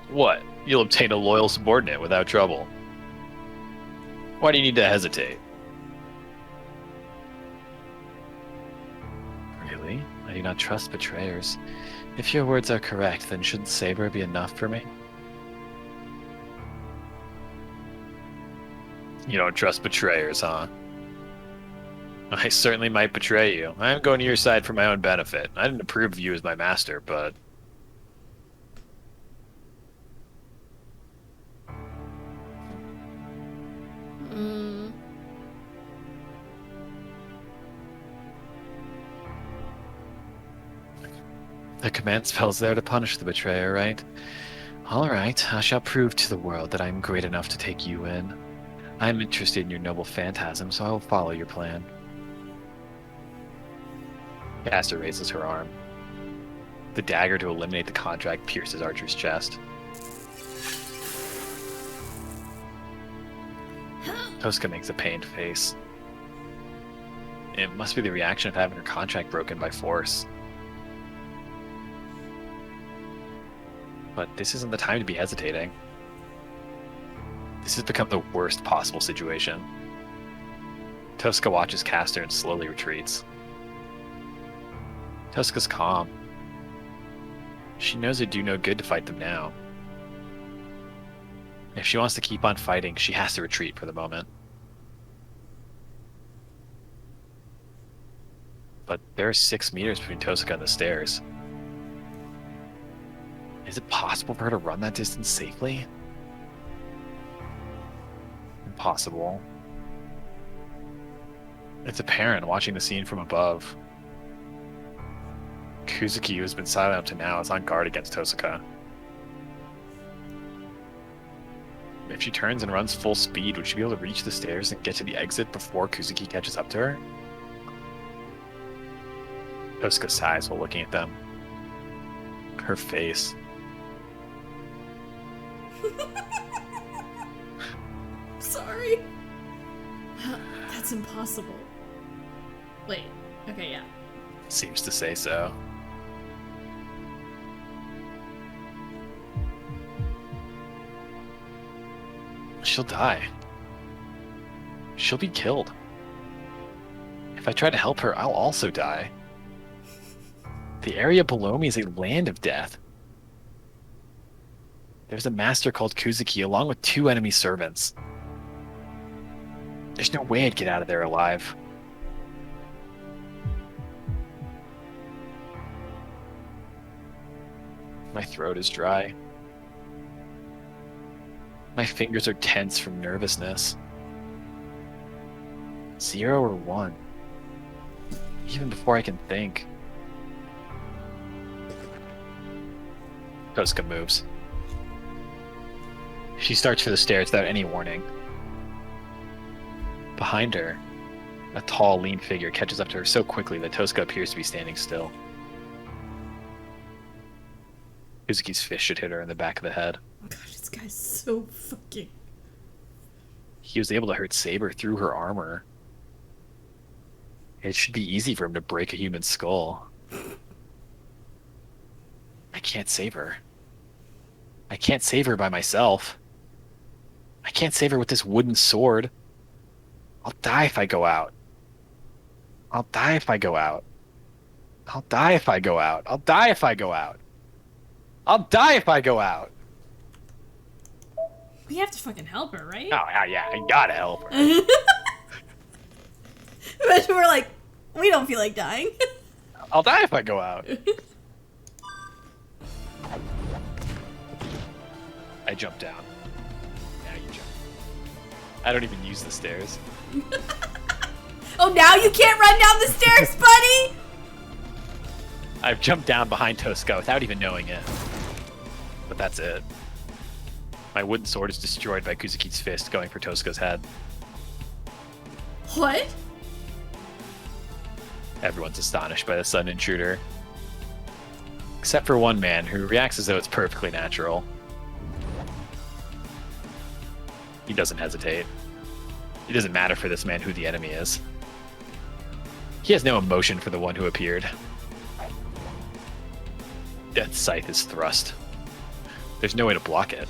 What? You'll obtain a loyal subordinate without trouble. Why do you need to hesitate? Really? I do not trust betrayers. If your words are correct, then shouldn't Saber be enough for me? You don't trust betrayers, huh? I certainly might betray you. I am going to your side for my own benefit. I didn't approve of you as my master, but... Mm. The command spell's there to punish the betrayer, right? Alright, I shall prove to the world that I am great enough to take you in. I am interested in your noble phantasm, so I will follow your plan. Caster raises her arm. The dagger to eliminate the contract pierces Archer's chest. Tosca makes a pained face. It must be the reaction of having her contract broken by force. But this isn't the time to be hesitating. This has become the worst possible situation. Tosca watches Caster and slowly retreats. Tosca's calm. She knows it'd do no good to fight them now. If she wants to keep on fighting, she has to retreat for the moment. But there are 6 meters between Tosca and the stairs. Is it possible for her to run that distance safely? Impossible. It's apparent watching the scene from above. Kuzuki, who has been silent up to now, is on guard against Tosca. If she turns and runs full speed, would she be able to reach the stairs and get to the exit before Kuzuki catches up to her? Tosca sighs while looking at them. Her face. Sorry. That's impossible. Wait. Okay, yeah. Seems to say so. She'll die. She'll be killed. If I try to help her, I'll also die. The area below me is a land of death. There's a master called Kuzuki along with 2 enemy servants. There's no way I'd get out of there alive. My throat is dry. My fingers are tense from nervousness. 0 or 1. Even before I can think. Tosca moves. She starts for the stairs without any warning. Behind her, a tall, lean figure catches up to her so quickly that Tosca appears to be standing still. Kuzuki's fist should hit her in the back of the head. Oh god, this guy's so fucking... He was able to hurt Saber through her armor. It should be easy for him to break a human skull. I can't save her. I can't save her by myself. I can't save her with this wooden sword. I'll die if I go out. I'll die if I go out. I'll die if I go out. I'll die if I go out. I'll die if I go out. We have to fucking help her, right? Oh, yeah, I gotta help her. Imagine we're like, we don't feel like dying. I'll die if I go out. I jump down. Yeah, you jump. I don't even use the stairs. Oh, now you can't run down the stairs, buddy? I've jumped down behind Tosca without even knowing it. But that's it. My wooden sword is destroyed by Kuzuki's fist going for Tosca's head. What? Everyone's astonished by the sudden intruder. Except for one man who reacts as though it's perfectly natural. He doesn't hesitate. It doesn't matter for this man who the enemy is. He has no emotion for the one who appeared. Death's scythe is thrust. There's no way to block it.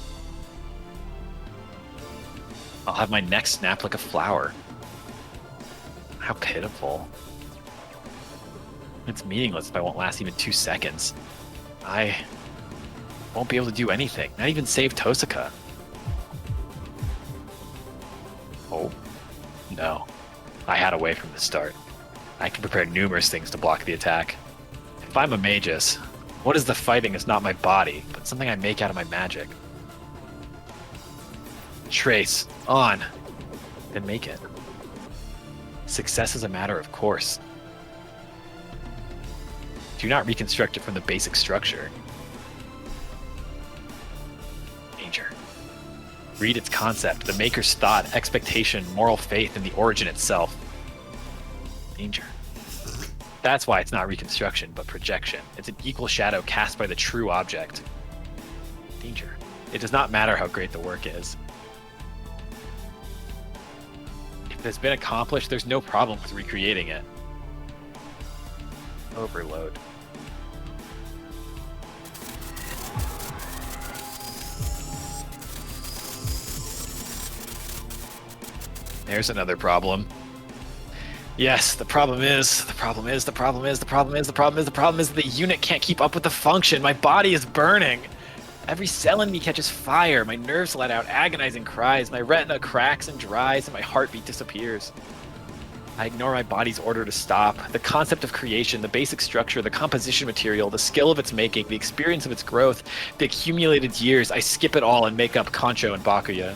I'll have my neck snap like a flower. How pitiful. It's meaningless if I won't last even 2 seconds. I won't be able to do anything, not even save Tosca. Oh. No. I had a way from the start. I can prepare numerous things to block the attack. If I'm a magus, what is the fighting is not my body, but something I make out of my magic. Trace, on. Then make it. Success is a matter of course. Do not reconstruct it from the basic structure. Danger. Read its concept, the maker's thought, expectation, moral faith, and the origin itself. Danger. That's why it's not reconstruction, but projection. It's an equal shadow cast by the true object. Danger. It does not matter how great the work is. If it has been accomplished, there's no problem with recreating it. Overload. There's another problem. Yes, the problem is the unit can't keep up with the function. My body is burning. Every cell in me catches fire. My nerves let out agonizing cries. My retina cracks and dries, and my heartbeat disappears. I ignore my body's order to stop. The concept of creation, the basic structure, the composition material, the skill of its making, the experience of its growth, the accumulated years, I skip it all and make up Concho and Bakuya.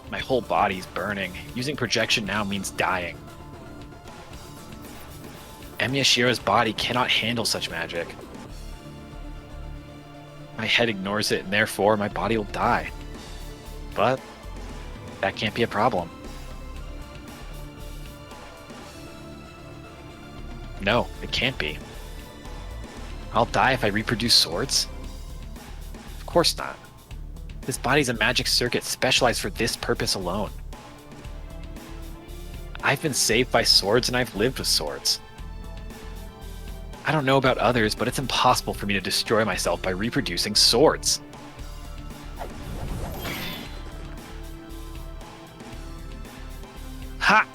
My whole body's burning. Using projection now means dying. Emiyashira's body cannot handle such magic. My head ignores it, and therefore my body will die. But that can't be a problem. No, it can't be. I'll die if I reproduce swords? Of course not. This body's a magic circuit specialized for this purpose alone. I've been saved by swords and I've lived with swords. I don't know about others, but it's impossible for me to destroy myself by reproducing swords. Ha!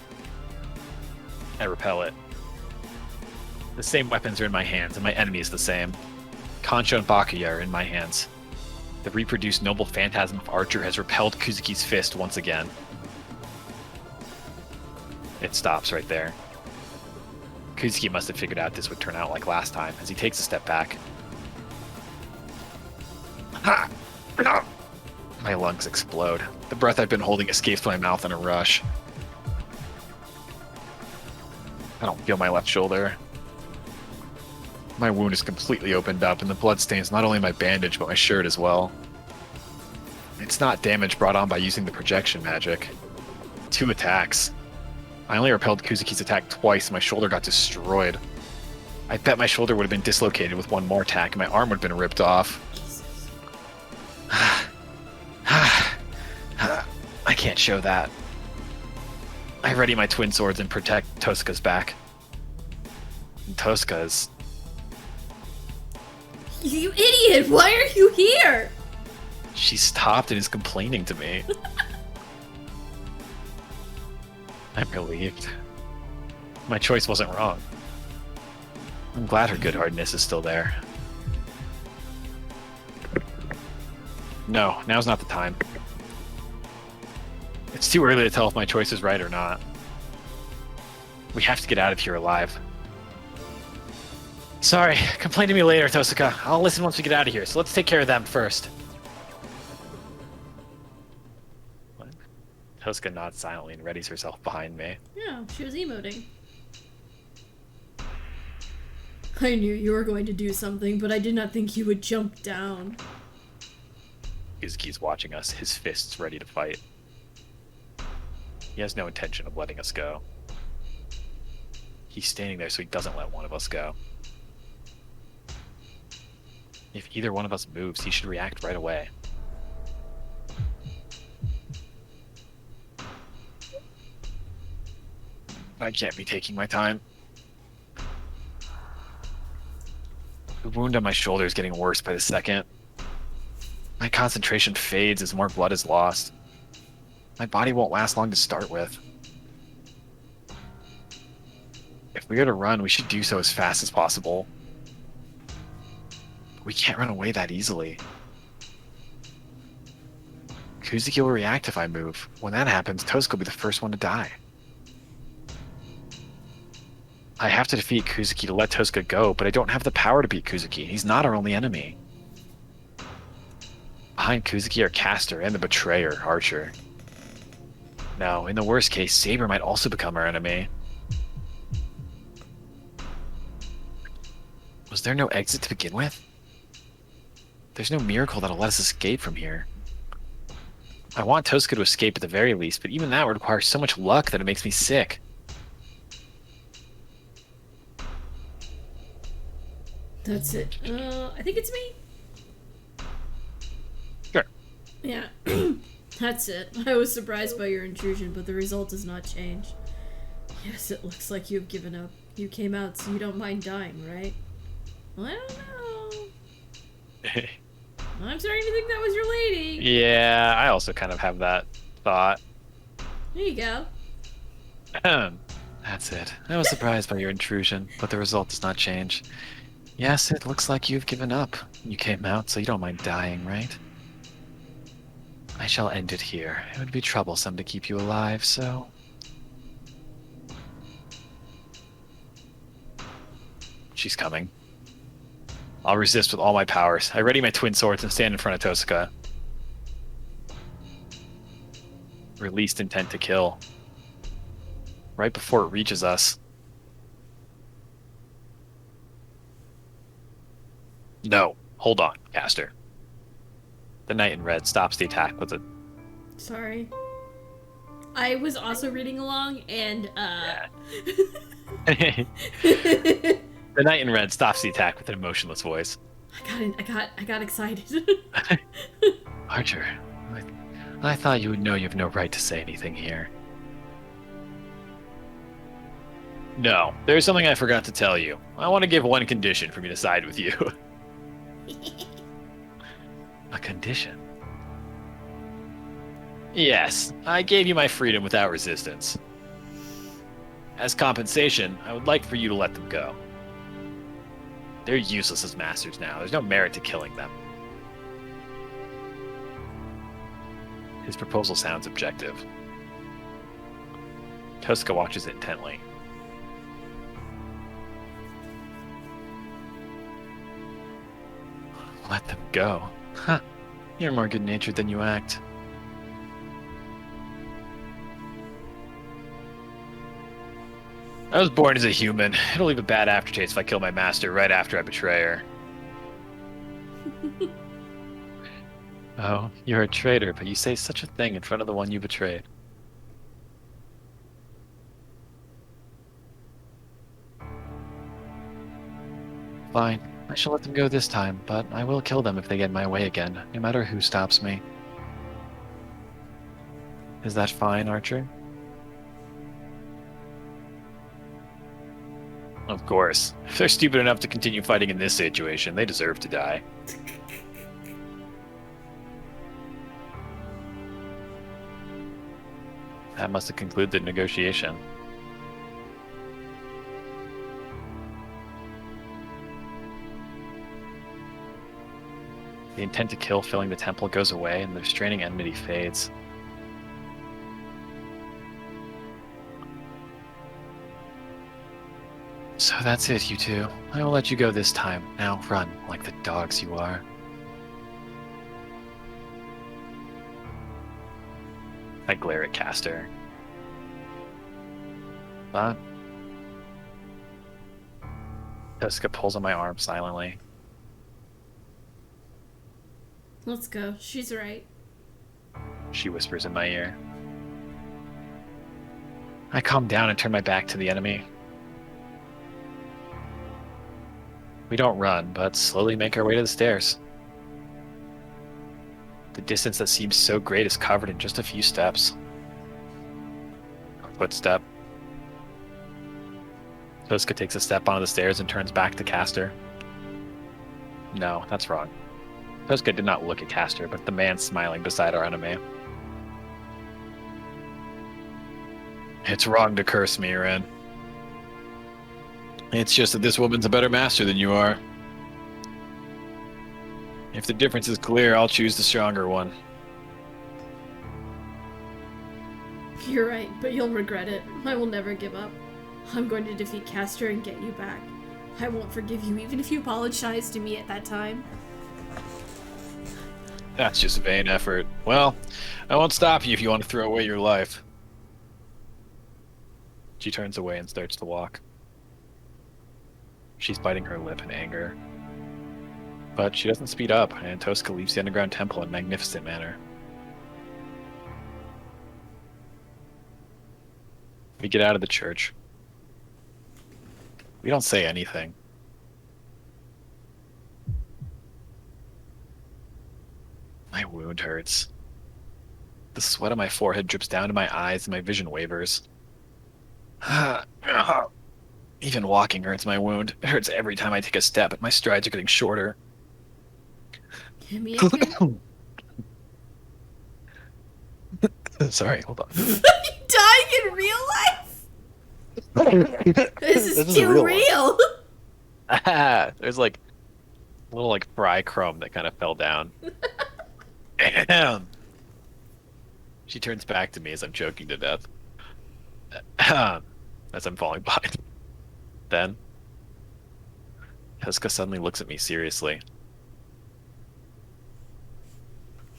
I repel it. The same weapons are in my hands, and my enemy is the same. Concho and Bakuya are in my hands. The reproduced noble phantasm of Archer has repelled Kuzuki's fist once again. It stops right there. Kuzuki must have figured out this would turn out like last time, as he takes a step back. Ha! My lungs explode. The breath I've been holding escapes my mouth in a rush. I don't feel my left shoulder. My wound is completely opened up, and the blood stains not only my bandage, but my shirt as well. It's not damage brought on by using the projection magic. 2 attacks. I only repelled Kuzuki's attack twice, and my shoulder got destroyed. I bet my shoulder would have been dislocated with one more attack, and my arm would have been ripped off. I can't show that. I ready my twin swords and protect Tosuka's back. And Tosuka's... You idiot! Why are you here? She stopped and is complaining to me. I'm relieved. My choice wasn't wrong. I'm glad her good-heartedness is still there. No, now's not the time. It's too early to tell if my choice is right or not. We have to get out of here alive. Sorry, complain to me later, Tosuka. I'll listen once we get out of here, so let's take care of them first. What? Tosuka nods silently and readies herself behind me. Yeah, she was emoting. I knew you were going to do something, but I did not think you would jump down. Izuki's watching us, his fists ready to fight. He has no intention of letting us go. He's standing there so he doesn't let one of us go. If either one of us moves, he should react right away. I can't be taking my time. The wound on my shoulder is getting worse by the second. My concentration fades as more blood is lost. My body won't last long to start with. If we are to run, we should do so as fast as possible. We can't run away that easily. Kuzuki will react if I move. When that happens, Tosuke will be the first one to die. I have to defeat Kuzuki to let Tosuke go, but I don't have the power to beat Kuzuki. He's not our only enemy. Behind Kuzuki are Caster and the Betrayer, Archer. Now, in the worst case, Saber might also become our enemy. Was there no exit to begin with? There's no miracle that'll let us escape from here. I want Tosuke to escape at the very least, but even that would require so much luck that it makes me sick. That's it. I think it's me. Sure. Yeah. That's it. I was surprised by your intrusion, but the result does not change. Yes, it looks like you have given up. You came out so you don't mind dying, right? Well, I don't know. I'm starting to think that was your lady. Yeah, I also kind of have that thought. There you go. That's it. I was surprised by your intrusion, but the result does not change. Yes, it looks like you've given up. You came out so you don't mind dying, right? I shall end it here. It would be troublesome to keep you alive, so... She's coming. I'll resist with all my powers. I ready my twin swords and stand in front of Tosuke. Released intent to kill. Right before it reaches us. No. Hold on, Caster. The knight in red stops the attack with a... Sorry. I was also reading along, and, Yeah. The knight in red stops the attack with an emotionless voice. I got excited. Archer, I thought you would know you have no right to say anything here. No, there's something I forgot to tell you. I want to give one condition for me to side with you. A condition? Yes, I gave you my freedom without resistance. As compensation, I would like for you to let them go. They're useless as masters now. There's no merit to killing them. His proposal sounds objective. Tosuke watches it intently. Let them go? Huh. You're more good-natured than you act. I was born as a human. It'll leave a bad aftertaste if I kill my master right after I betray her. Oh, you're a traitor, but you say such a thing in front of the one you betrayed. Fine. I shall let them go this time, but I will kill them if they get in my way again, no matter who stops me. Is that fine, Archer? Of course. If they're stupid enough to continue fighting in this situation, they deserve to die. That must have concluded the negotiation. The intent to kill filling the temple goes away, and the restraining enmity fades. So that's it, you two. I will let you go this time. Now run, like the dogs you are. I glare at Caster. But... Tosuke pulls on my arm silently. Let's go. She's right. She whispers in my ear. I calm down and turn my back to the enemy. We don't run, but slowly make our way to the stairs. The distance that seems so great is covered in just a few steps. A footstep. Tosuke takes a step onto the stairs and turns back to Caster. No, that's wrong. Tosuke did not look at Caster, but the man smiling beside our enemy. It's wrong to curse me, Ren. It's just that this woman's a better master than you are. If the difference is clear, I'll choose the stronger one. You're right, but you'll regret it. I will never give up. I'm going to defeat Castor and get you back. I won't forgive you even if you apologize to me at that time. That's just vain effort. Well, I won't stop you if you want to throw away your life. She turns away and starts to walk. She's biting her lip in anger. But she doesn't speed up, and Tosca leaves the underground temple in a magnificent manner. We get out of the church. We don't say anything. My wound hurts. The sweat on my forehead drips down to my eyes and my vision wavers. Even walking hurts my wound. It hurts every time I take a step, and my strides are getting shorter. Give me a drink. Sorry, hold on. Dying in real life? This is too real. There's like a little like fry crumb that kind of fell down. Damn. She turns back to me as I'm choking to death. As I'm falling behind. Then, Tosca suddenly looks at me seriously.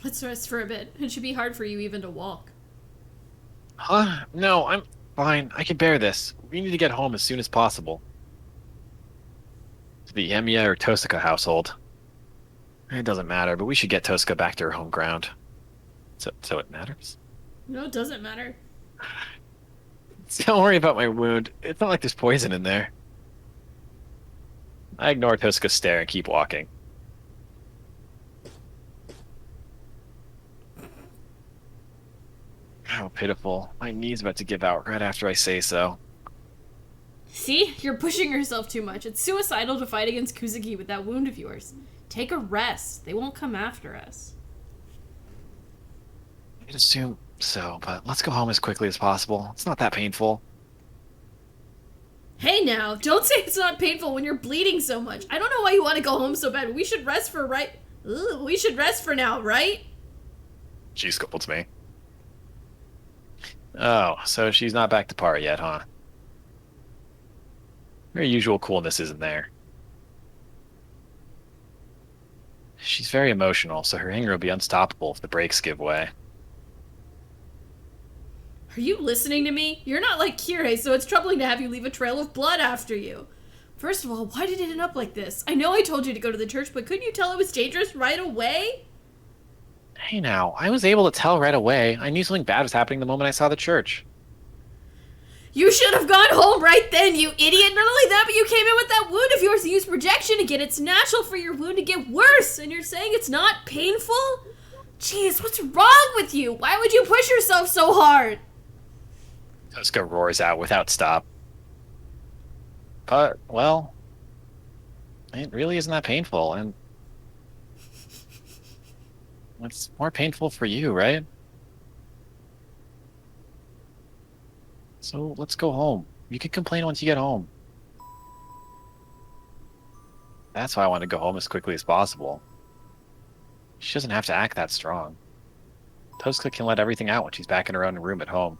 Let's rest for a bit. It should be hard for you even to walk. Huh? No, I'm fine. I can bear this. We need to get home as soon as possible. To the Emiya or Tosca household. It doesn't matter, but we should get Tosca back to her home ground. So it matters? No, it doesn't matter. Don't worry about my wound. It's not like there's poison in there. I ignore Tosca's stare and keep walking. How pitiful. My knee's about to give out right after I say so. See? You're pushing yourself too much. It's suicidal to fight against Kuzuki with that wound of yours. Take a rest. They won't come after us. I'd assume so, but let's go home as quickly as possible. It's not that painful. Hey now, don't say it's not painful when you're bleeding so much. I don't know why you want to go home so bad, but we should rest for we should rest for now, right? She scolds me. Oh, so she's not back to par yet, huh? Her usual coolness isn't there. She's very emotional, so her anger will be unstoppable if the brakes give way. Are you listening to me? You're not like Kirei, so it's troubling to have you leave a trail of blood after you. First of all, why did it end up like this? I know I told you to go to the church, but couldn't you tell it was dangerous right away? Hey now, I was able to tell right away. I knew something bad was happening the moment I saw the church. You should have gone home right then, you idiot! Not only that, but you came in with that wound of yours to use projection again. It's natural for your wound to get worse, and you're saying it's not painful? Jeez, what's wrong with you? Why would you push yourself so hard? Tosca roars out without stop. But, well, it really isn't that painful, and it's more painful for you, right? So let's go home. You can complain once you get home. That's why I want to go home as quickly as possible. She doesn't have to act that strong. Tosca can let everything out when she's back in her own room at home.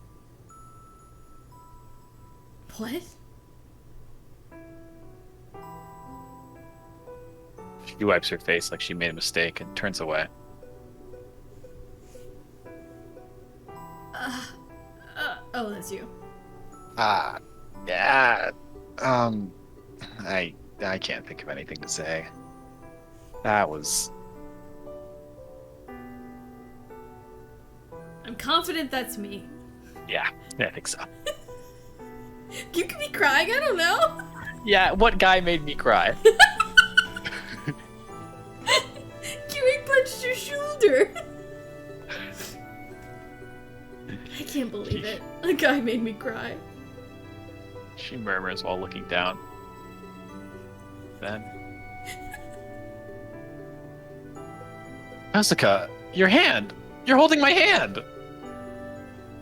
What? She wipes her face like she made a mistake and turns away. Oh, that's you. Yeah. I can't think of anything to say. That was... I'm confident that's me. Yeah, I think so. You could be crying, I don't know. Yeah, what guy made me cry? Kiwi punched your shoulder. I can't believe it. A guy made me cry. She murmurs while looking down. Then... Jessica, your hand! You're holding my hand!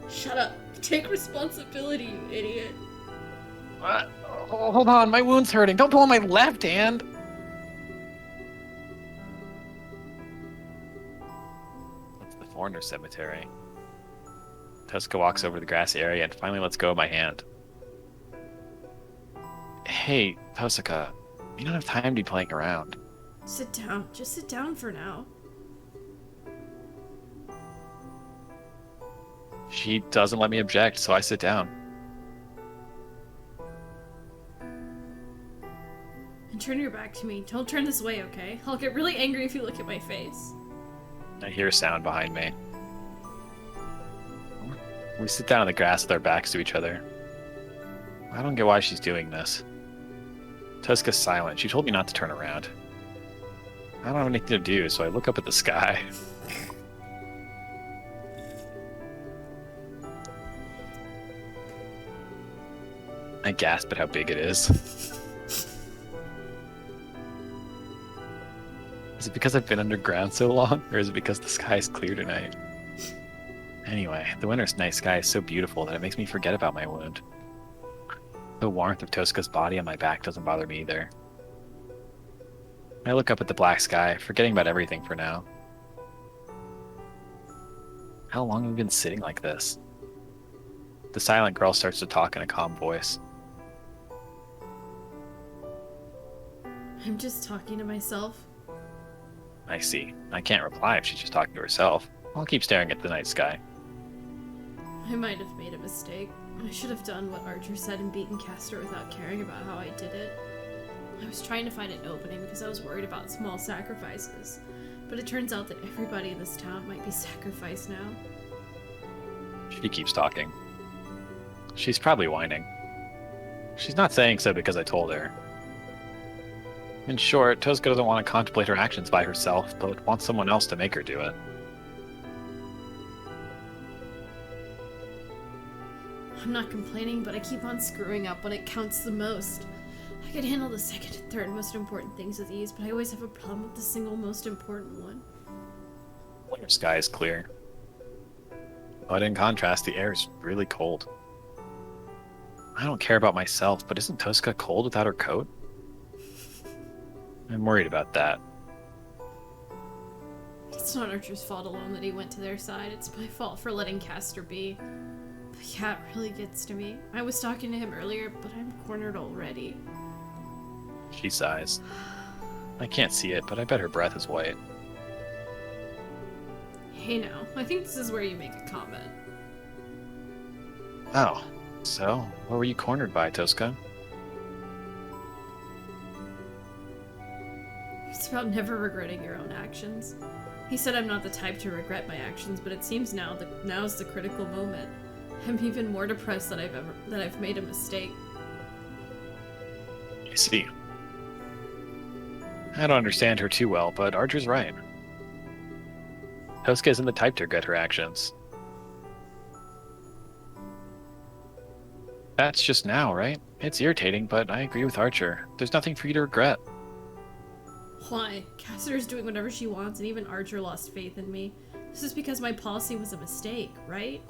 Shut up. Take responsibility, you idiot. Oh, hold on, my wound's hurting. Don't pull on my left hand! It's the foreigner cemetery. Tuska walks over to the grassy area and finally lets go of my hand. Hey, Tosaka, you don't have time to be playing around. Sit down. Just sit down for now. She doesn't let me object, so I sit down. And turn your back to me. Don't turn this way, okay? I'll get really angry if you look at my face. I hear a sound behind me. We sit down on the grass with our backs to each other. I don't get why she's doing this. Tuska's silent. She told me not to turn around. I don't have anything to do, so I look up at the sky. I gasp at how big it is. Is it because I've been underground so long, or is it because the sky is clear tonight? Anyway, the winter's night sky is so beautiful that it makes me forget about my wound. The warmth of Tosca's body on my back doesn't bother me either. I look up at the black sky, forgetting about everything for now. How long have we been sitting like this? The silent girl starts to talk in a calm voice. I'm just talking to myself. I see. I can't reply if she's just talking to herself. I'll keep staring at the night sky. I might have made a mistake. I should have done what Archer said and beaten Castor without caring about how I did it. I was trying to find an opening because I was worried about small sacrifices, but it turns out that everybody in this town might be sacrificed now. She keeps talking. She's probably whining. She's not saying so because I told her. In short, Tosca doesn't want to contemplate her actions by herself, but wants someone else to make her do it. I'm not complaining, but I keep on screwing up when it counts the most. I can handle the second and third most important things with ease, but I always have a problem with the single most important one. Winter sky is clear. But in contrast, the air is really cold. I don't care about myself, but isn't Tosca cold without her coat? I'm worried about that. It's not Archer's fault alone that he went to their side. It's my fault for letting Castor be. But yeah, it really gets to me. I was talking to him earlier, but I'm cornered already. She sighs. I can't see it, but I bet her breath is white. Hey now, I think this is where you make a comment. Oh, so what were you cornered by, Tosca? It's about never regretting your own actions. He said I'm not the type to regret my actions, but it seems now's the critical moment. I'm even more depressed that I've made a mistake. I see. I don't understand her too well, but Archer's right. Tosca isn't the type to regret her actions. That's just now, right? It's irritating, but I agree with Archer. There's nothing for you to regret. Why? Castor's doing whatever she wants, and even Archer lost faith in me. This is because my policy was a mistake, right?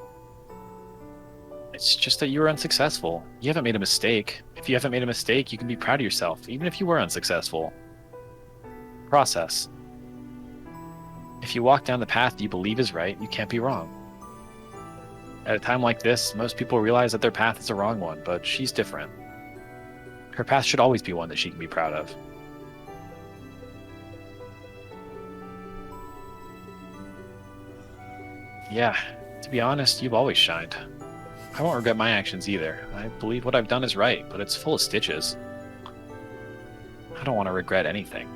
It's just that you were unsuccessful. You haven't made a mistake. If you haven't made a mistake, you can be proud of yourself, even if you were unsuccessful. Process. If you walk down the path you believe is right, you can't be wrong. At a time like this, most people realize that their path is the wrong one, but she's different. Her path should always be one that she can be proud of. Yeah, to be honest, you've always shined. I won't regret my actions either. I believe what I've done is right, but it's full of stitches. I don't want to regret anything.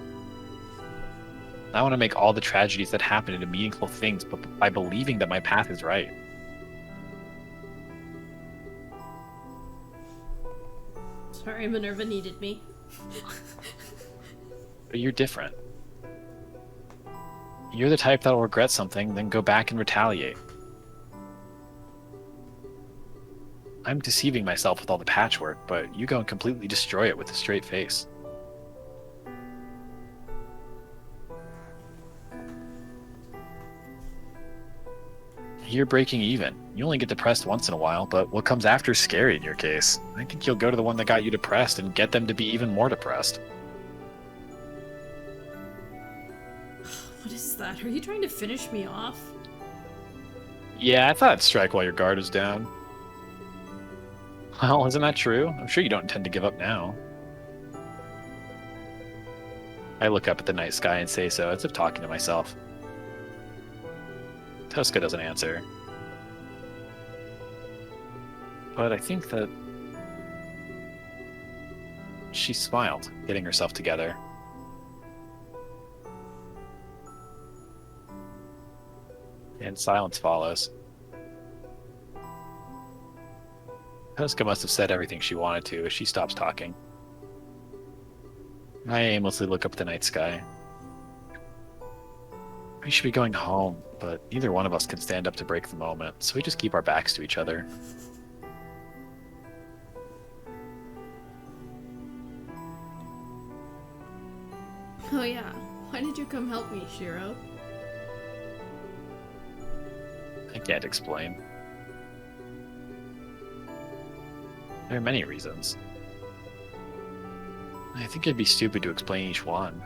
I want to make all the tragedies that happen into meaningful things, but by believing that my path is right. Sorry, Minerva needed me. But you're different. You're the type that'll regret something, then go back and retaliate. I'm deceiving myself with all the patchwork, but you go and completely destroy it with a straight face. You're breaking even. You only get depressed once in a while, but what comes after is scary in your case. I think you'll go to the one that got you depressed and get them to be even more depressed. What is that? Are you trying to finish me off? Yeah, I thought I'd strike while your guard was down. Well, isn't that true? I'm sure you don't intend to give up now. I look up at the night sky and say so, as if talking to myself. Tosca doesn't answer. But I think that she smiled, getting herself together. And silence follows. Tosca must have said everything she wanted to as she stops talking. I aimlessly look up at the night sky. We should be going home, but neither one of us can stand up to break the moment, so we just keep our backs to each other. Oh yeah, why did you come help me, Shiro? I can't explain. There are many reasons. I think it'd be stupid to explain each one.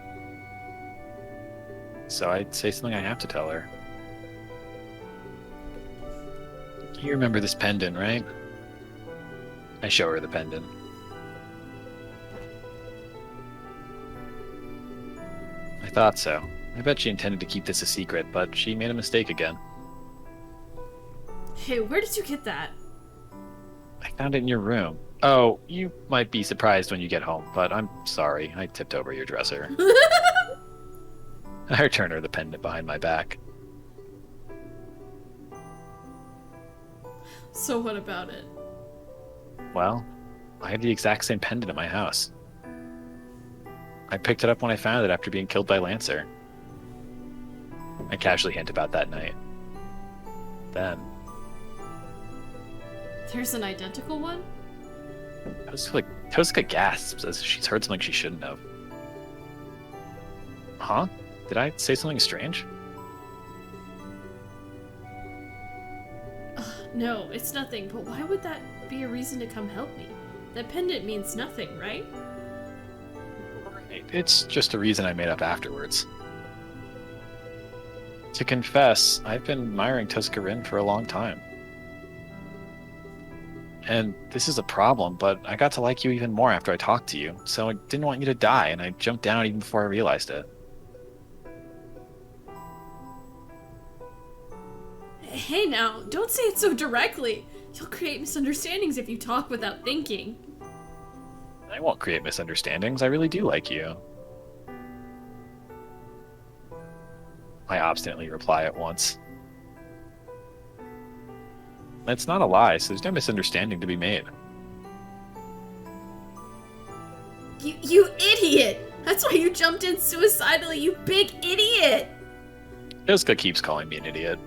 So I'd say something I have to tell her. You remember this pendant, right? I show her the pendant. I thought so. I bet she intended to keep this a secret, but she made a mistake again. Hey, where did you get that? I found it in your room. Oh, you might be surprised when you get home, but I'm sorry. I tipped over your dresser. I return her the pendant behind my back. So what about it? Well, I have the exact same pendant at my house. I picked it up when I found it after being killed by Lancer. I casually hint about that night. Then, There's an identical one? Tosca gasps as if she's heard something she shouldn't have. Huh? Did I say something strange? No, it's nothing, but why would that be a reason to come help me? That pendant means nothing, right? It's just a reason I made up afterwards. To confess, I've been admiring Tosca Rin for a long time. And this is a problem, but I got to like you even more after I talked to you, so I didn't want you to die, and I jumped down even before I realized it. Hey now, don't say it so directly. You'll create misunderstandings if you talk without thinking. I won't create misunderstandings. I really do like you. I obstinately reply at once. It's not a lie, so there's no misunderstanding to be made. You idiot! That's why you jumped in suicidally, you big idiot! Tosca keeps calling me an idiot.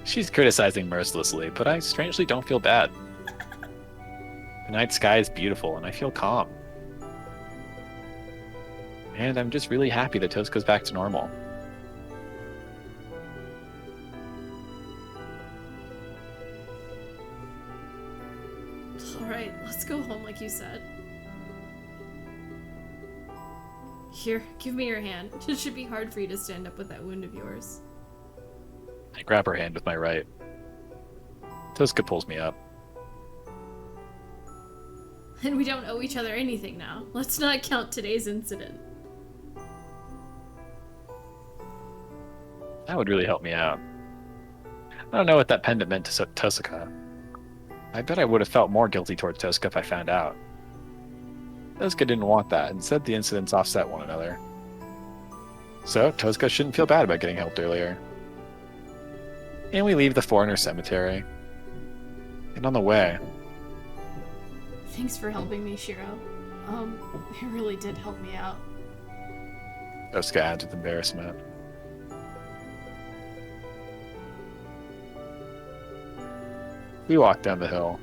She's criticizing mercilessly, but I strangely don't feel bad. The night sky is beautiful, and I feel calm. And I'm just really happy that Tosca's back to normal. Alright, let's go home like you said. Here, give me your hand. It should be hard for you to stand up with that wound of yours. I grab her hand with my right. Tosca pulls me up. And we don't owe each other anything now. Let's not count today's incident. That would really help me out. I don't know what that pendant meant to Tosca. I bet I would have felt more guilty towards Tosca if I found out. Tosca didn't want that, and said the incidents offset one another. So, Tosca shouldn't feel bad about getting helped earlier. And we leave the foreigner cemetery. And on the way... Thanks for helping me, Shiro. It really did help me out. Tosca adds with embarrassment. We walk down the hill.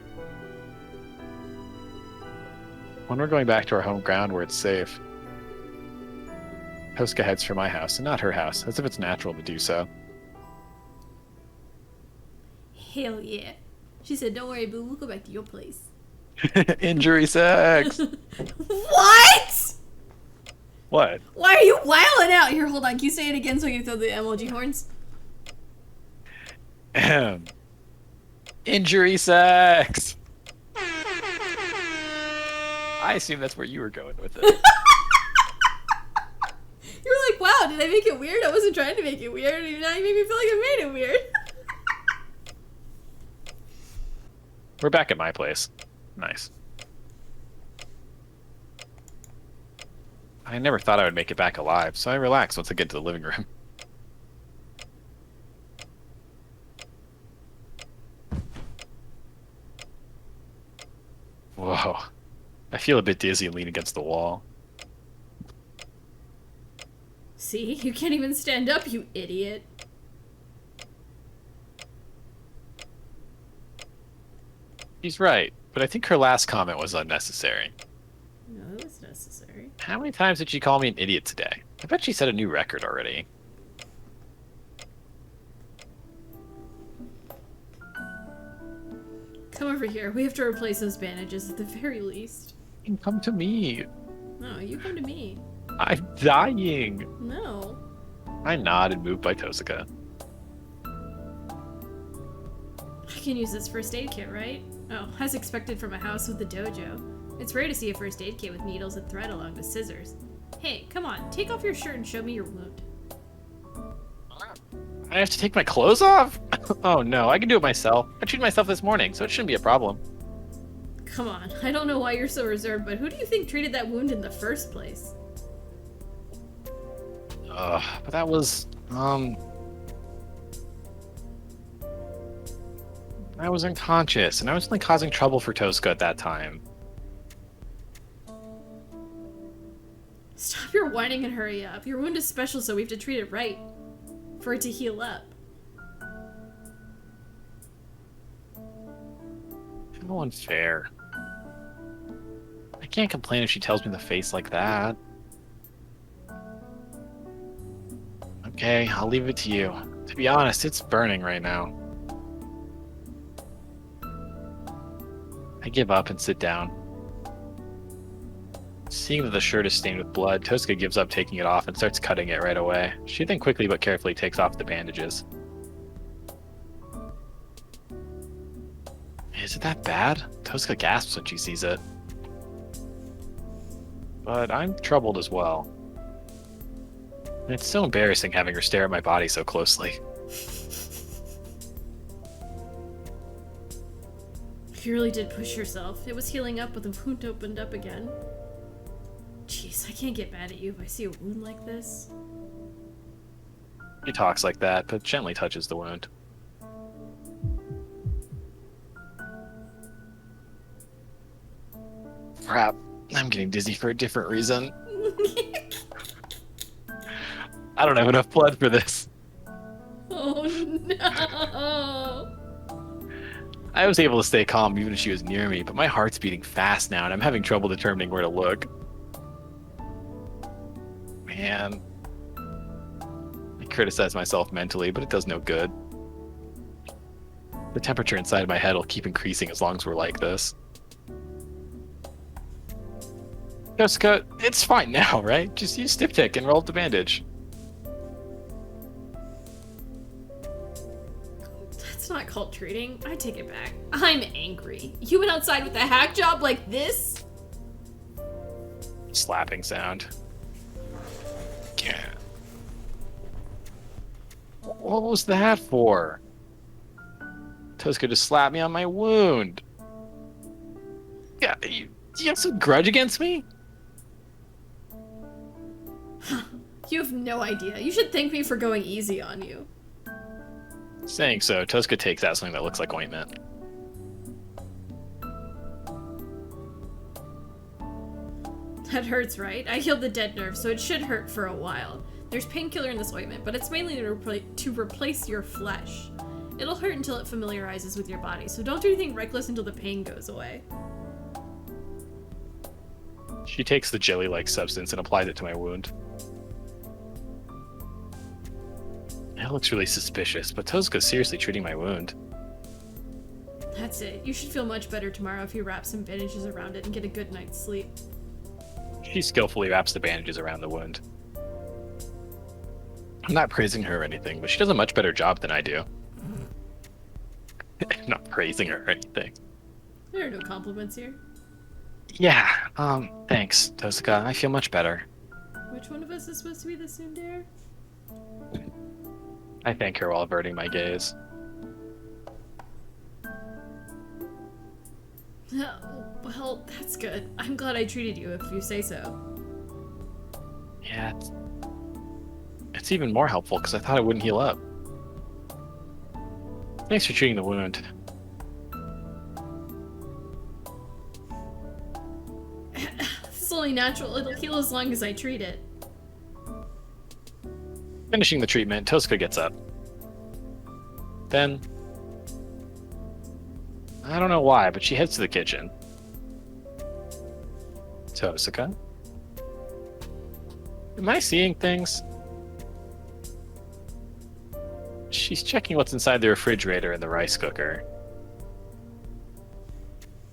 When we're going back to our home ground where it's safe, Tosca heads for my house and not her house, as if it's natural to do so. Hell yeah. She said, don't worry, boo, we'll go back to your place. Injury sex! What?! What? Why are you wilding out? Here, hold on. Can you say it again so I can throw the emoji horns? Injury sex! I assume that's where you were going with it. You were like, wow, did I make it weird? I wasn't trying to make it weird. Now you made me feel like I made it weird. We're back at my place. Nice. I never thought I would make it back alive, so I relax once I get to the living room. Whoa. I feel a bit dizzy and lean against the wall. See? You can't even stand up, you idiot. She's right, but I think her last comment was unnecessary. No, it was necessary. How many times did she call me an idiot today? I bet she set a new record already. Come over here. We have to replace those bandages at the very least. You can come to me. No, you come to me. I'm dying. No. I nod and move by Tosuka. I can use this first aid kit, right? Oh, as expected from a house with a dojo. It's rare to see a first aid kit with needles and thread along with scissors. Hey, come on, take off your shirt and show me your wound. I have to take my clothes off? Oh no, I can do it myself. I treated myself this morning, so it shouldn't be a problem. Come on, I don't know why you're so reserved, but who do you think treated that wound in the first place? But that was, I was unconscious, and I was only causing trouble for Tosuka at that time. Stop your whining and hurry up. Your wound is special, so we have to treat it right. For it to heal up. How unfair. I can't complain if she tells me in the face like that. Okay, I'll leave it to you. To be honest, it's burning right now. I give up and sit down. Seeing that the shirt is stained with blood, Tosuka gives up taking it off and starts cutting it right away. She then quickly but carefully takes off the bandages. Is it that bad? Tosuka gasps when she sees it. But I'm troubled as well. And it's so embarrassing having her stare at my body so closely. You really did push yourself. It was healing up, but the wound opened up again. Jeez, I can't get mad at you if I see a wound like this. She talks like that, but gently touches the wound. Crap, I'm getting dizzy for a different reason. I don't have enough blood for this. Oh no! I was able to stay calm even if she was near me, but my heart's beating fast now and I'm having trouble determining where to look. Man. I criticize myself mentally, but it does no good. The temperature inside my head will keep increasing as long as we're like this. Jessica, it's fine now, right? Just use Styptic and roll up the bandage. That's not called treating. I take it back. I'm angry. You went outside with a hack job like this? Slapping sound. Yeah. What was that for? Tosuka just slapped me on my wound. Yeah, do you have some grudge against me? You have no idea. You should thank me for going easy on you. Saying so, Tosuka takes out something that looks like ointment. That hurts, right? I healed the dead nerve, so it should hurt for a while. There's painkiller in this ointment, but it's mainly to replace your flesh. It'll hurt until it familiarizes with your body, so don't do anything reckless until the pain goes away. She takes the jelly-like substance and applies it to my wound. It looks really suspicious, but Tosuka's seriously treating my wound. That's it. You should feel much better tomorrow if you wrap some bandages around it and get a good night's sleep. She skillfully wraps the bandages around the wound. I'm not praising her or anything, but she does a much better job than I do. praising her or anything. There are no compliments here. Yeah, thanks, Tosuka. I feel much better. Which one of us is supposed to be the tsundere? I thank her while averting my gaze. Well, that's good. I'm glad I treated you, if you say so. Yeah, it's even more helpful because I thought it wouldn't heal up. Thanks for treating the wound. It's only natural. It'll heal as long as I treat it. Finishing the treatment, Tosuka gets up. Then, I don't know why, but she heads to the kitchen. Tosuka? Am I seeing things? She's checking what's inside the refrigerator and the rice cooker.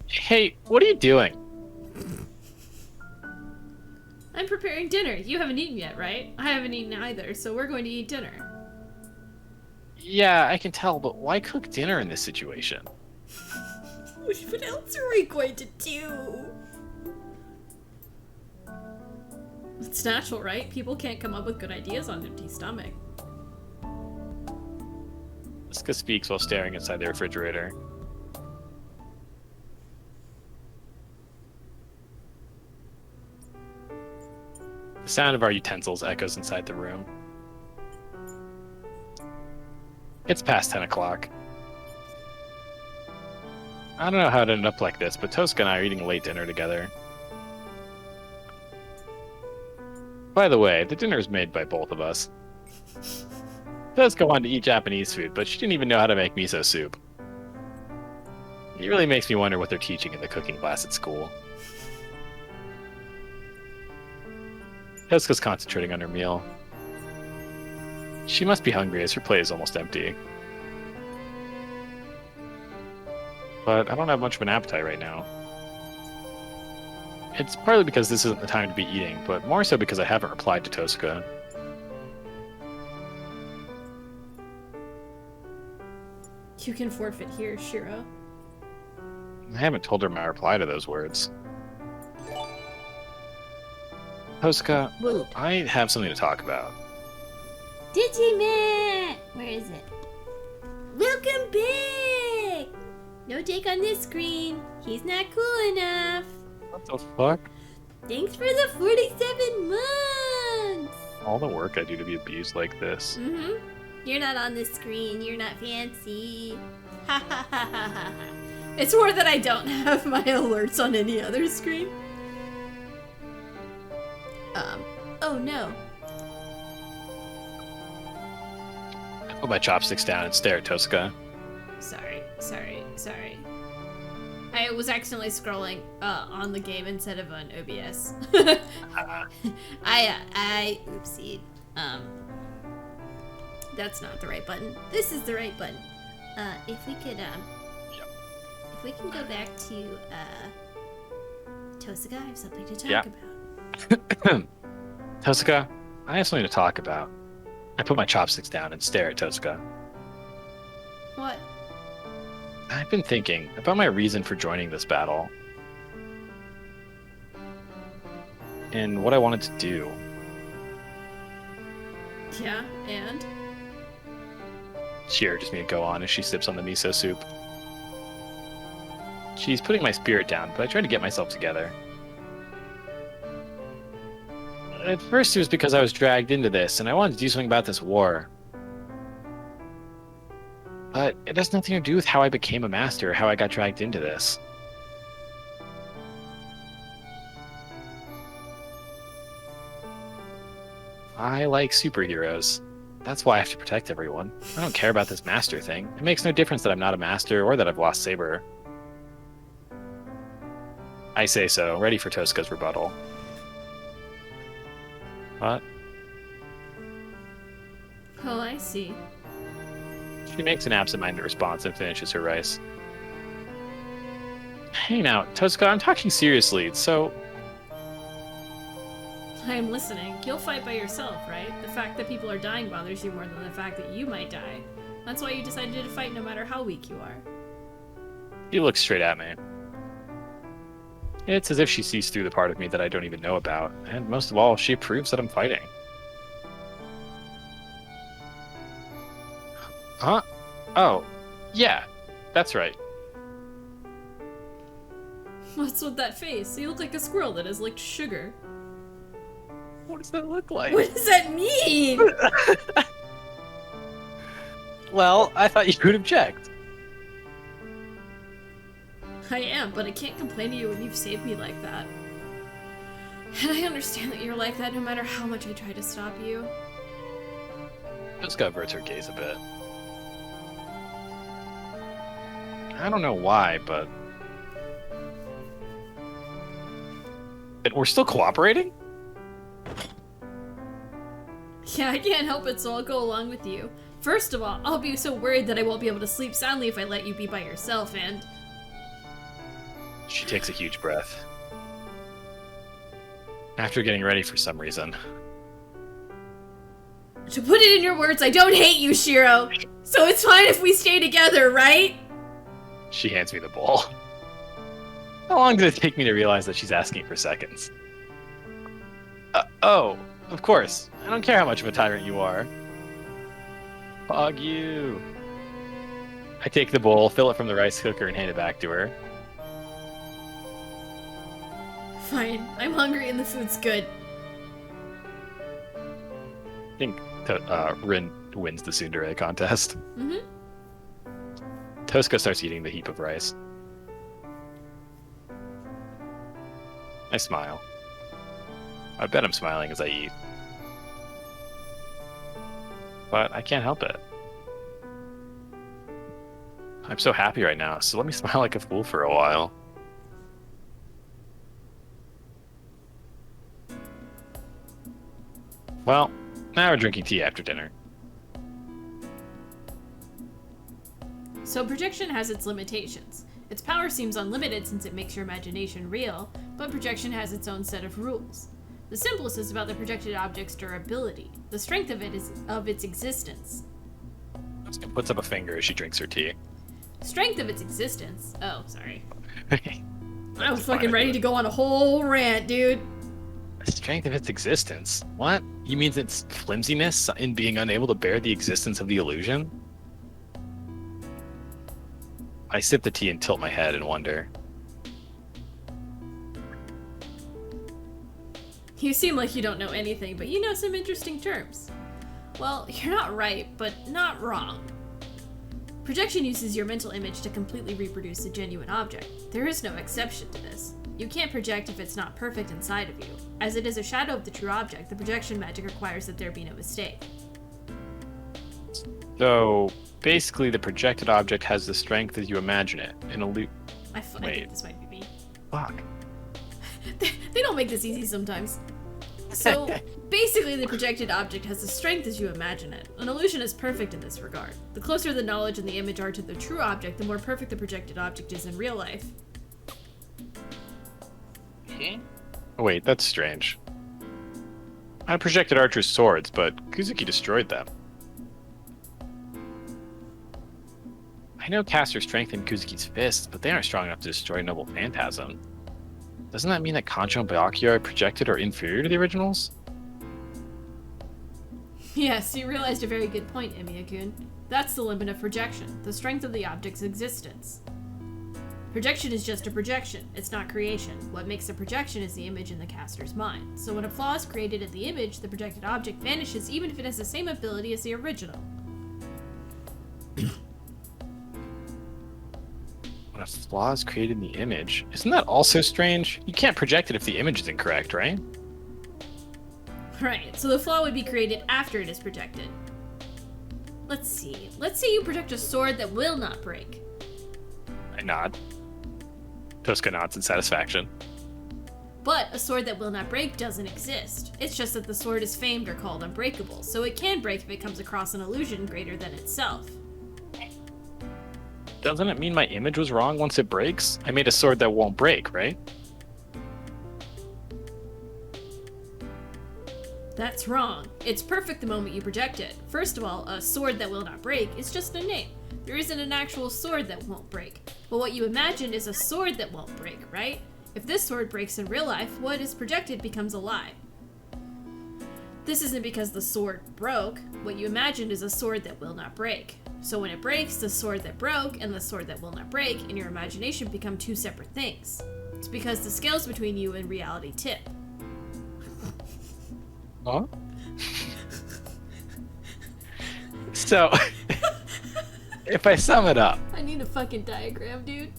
Hey, what are you doing? I'm preparing dinner. You haven't eaten yet, right? I haven't eaten either, so we're going to eat dinner. Yeah, I can tell, but why cook dinner in this situation? What else are we going to do? It's natural, right? People can't come up with good ideas on an empty stomach. Asuka speaks while staring inside the refrigerator. The sound of our utensils echoes inside the room. It's past 10 o'clock. I don't know how it ended up like this, but Tosuka and I are eating a late dinner together. By the way, the dinner is made by both of us. Tosuka wanted to eat Japanese food, but she didn't even know how to make miso soup. It really makes me wonder what they're teaching in the cooking class at school. Tosuka's concentrating on her meal. She must be hungry as her plate is almost empty. But I don't have much of an appetite right now. It's partly because this isn't the time to be eating, but more so because I haven't replied to Tosuka. You can forfeit here, Shiro. I haven't told her my reply to those words. Tosuka, Whoa. I have something to talk about. Digiman! Where is it? Welcome back! No take on this screen. He's not cool enough. What the fuck? Thanks for the 47 months! All the work I do to be abused like this. Mm-hmm. You're not on this screen. You're not fancy. Ha ha ha ha ha. It's more that I don't have my alerts on any other screen. Oh no. I put my chopsticks down and stare at Tosuka. Sorry. I was accidentally scrolling on the game instead of on OBS. I oopsied. That's not the right button. This is the right button. If we could if we can go back to Tosuka, I have something to talk about. Tosuka, I have something to talk about. I put my chopsticks down and stare at Tosuka. What? I've been thinking about my reason for joining this battle. And what I wanted to do. Yeah, and? She urges me to go on as she sips on the miso soup. She's putting my spirit down, but I try to get myself together. At first it was because I was dragged into this, and I wanted to do something about this war. But it has nothing to do with how I became a master or how I got dragged into this. I like superheroes. That's why I have to protect everyone. I don't care about this master thing. It makes no difference that I'm not a master or that I've lost Saber. I say so, ready for Tosuka's rebuttal. What? Oh, I see. She makes an absent-minded response and finishes her rice. Hey now, Tosuka, I'm talking seriously, so... I'm listening. You'll fight by yourself, right? The fact that people are dying bothers you more than the fact that you might die. That's why you decided to fight no matter how weak you are. He looks straight at me. It's as if she sees through the part of me that I don't even know about, and most of all, she approves that I'm fighting. Huh? Oh, yeah, that's right. What's with that face? You look like a squirrel that has licked sugar. What does that look like? What does that mean? Well, I thought you would have checked. I am, but I can't complain to you when you've saved me like that. And I understand that you're like that no matter how much I try to stop you. Jessica averts her gaze a bit. I don't know why, but... And we're still cooperating? Yeah, I can't help it, so I'll go along with you. First of all, I'll be so worried that I won't be able to sleep soundly if I let you be by yourself, and... She takes a huge breath. After getting ready for some reason. To put it in your words, I don't hate you, Shiro! So it's fine if we stay together, right? She hands me the bowl. How long did it take me to realize that she's asking for seconds? Oh, of course. I don't care how much of a tyrant you are. Fog you. I take the bowl, fill it from the rice cooker, and hand it back to her. Fine. I'm hungry and the food's good. I think Rin wins the tsundere contest. Mm-hmm. Tosca starts eating the heap of rice. I smile. I bet I'm smiling as I eat. But I can't help it. I'm so happy right now, so let me smile like a fool for a while. Well, now we're drinking tea after dinner. So projection has its limitations. Its power seems unlimited since it makes your imagination real, but projection has its own set of rules. The simplest is about the projected object's durability. The strength of it is of its existence. Tosca puts up a finger as she drinks her tea. Strength of its existence? Oh, sorry. I was That's fucking fine. ready to go on a whole rant, dude. The strength of its existence? What? You mean its flimsiness in being unable to bear the existence of the illusion? I sip the tea and tilt my head and wonder. You seem like you don't know anything, but you know some interesting terms. Well, you're not right, but not wrong. Projection uses your mental image to completely reproduce a genuine object. There is no exception to this. You can't project if it's not perfect inside of you. As it is a shadow of the true object, the projection magic requires that there be no mistake. So, basically the projected object has the strength as you imagine it. In a loop. I think this might be me. Fuck. They don't make this easy sometimes. So, basically the projected object has the strength as you imagine it. An illusion is perfect in this regard. The closer the knowledge and the image are to the true object, the more perfect the projected object is in real life. Oh, wait, that's strange. I projected archers' swords, but Kuzuki destroyed them. I know casters strengthen Kuzuki's fists, but they aren't strong enough to destroy Noble Phantasm. Doesn't that mean that Kancho and Byakuya projected are inferior to the originals? Yes, you realized a very good point, Emiya-kun. That's the limit of projection, the strength of the object's existence. Projection is just a projection, it's not creation. What makes a projection is the image in the caster's mind. So when a flaw is created in the image, the projected object vanishes even if it has the same ability as the original. When a flaw is created in the image, isn't that also strange? You can't project it if the image is incorrect, right? Right, so the flaw would be created after it is projected. Let's see. Let's say you project a sword that will not break. I nod. Tosca nods in satisfaction. But a sword that will not break doesn't exist. It's just that the sword is famed or called unbreakable, so it can break if it comes across an illusion greater than itself. Doesn't it mean my image was wrong once it breaks? I made a sword that won't break, right? That's wrong. It's perfect the moment you project it. First of all, a sword that will not break is just a name. There isn't an actual sword that won't break. But what you imagine is a sword that won't break, right? If this sword breaks in real life, what is projected becomes a lie. This isn't because the sword broke. What you imagined is a sword that will not break. So when it breaks, the sword that broke and the sword that will not break in your imagination become two separate things. It's because the scales between you and reality tip. Huh? So, if I sum it up, I need a fucking diagram, dude.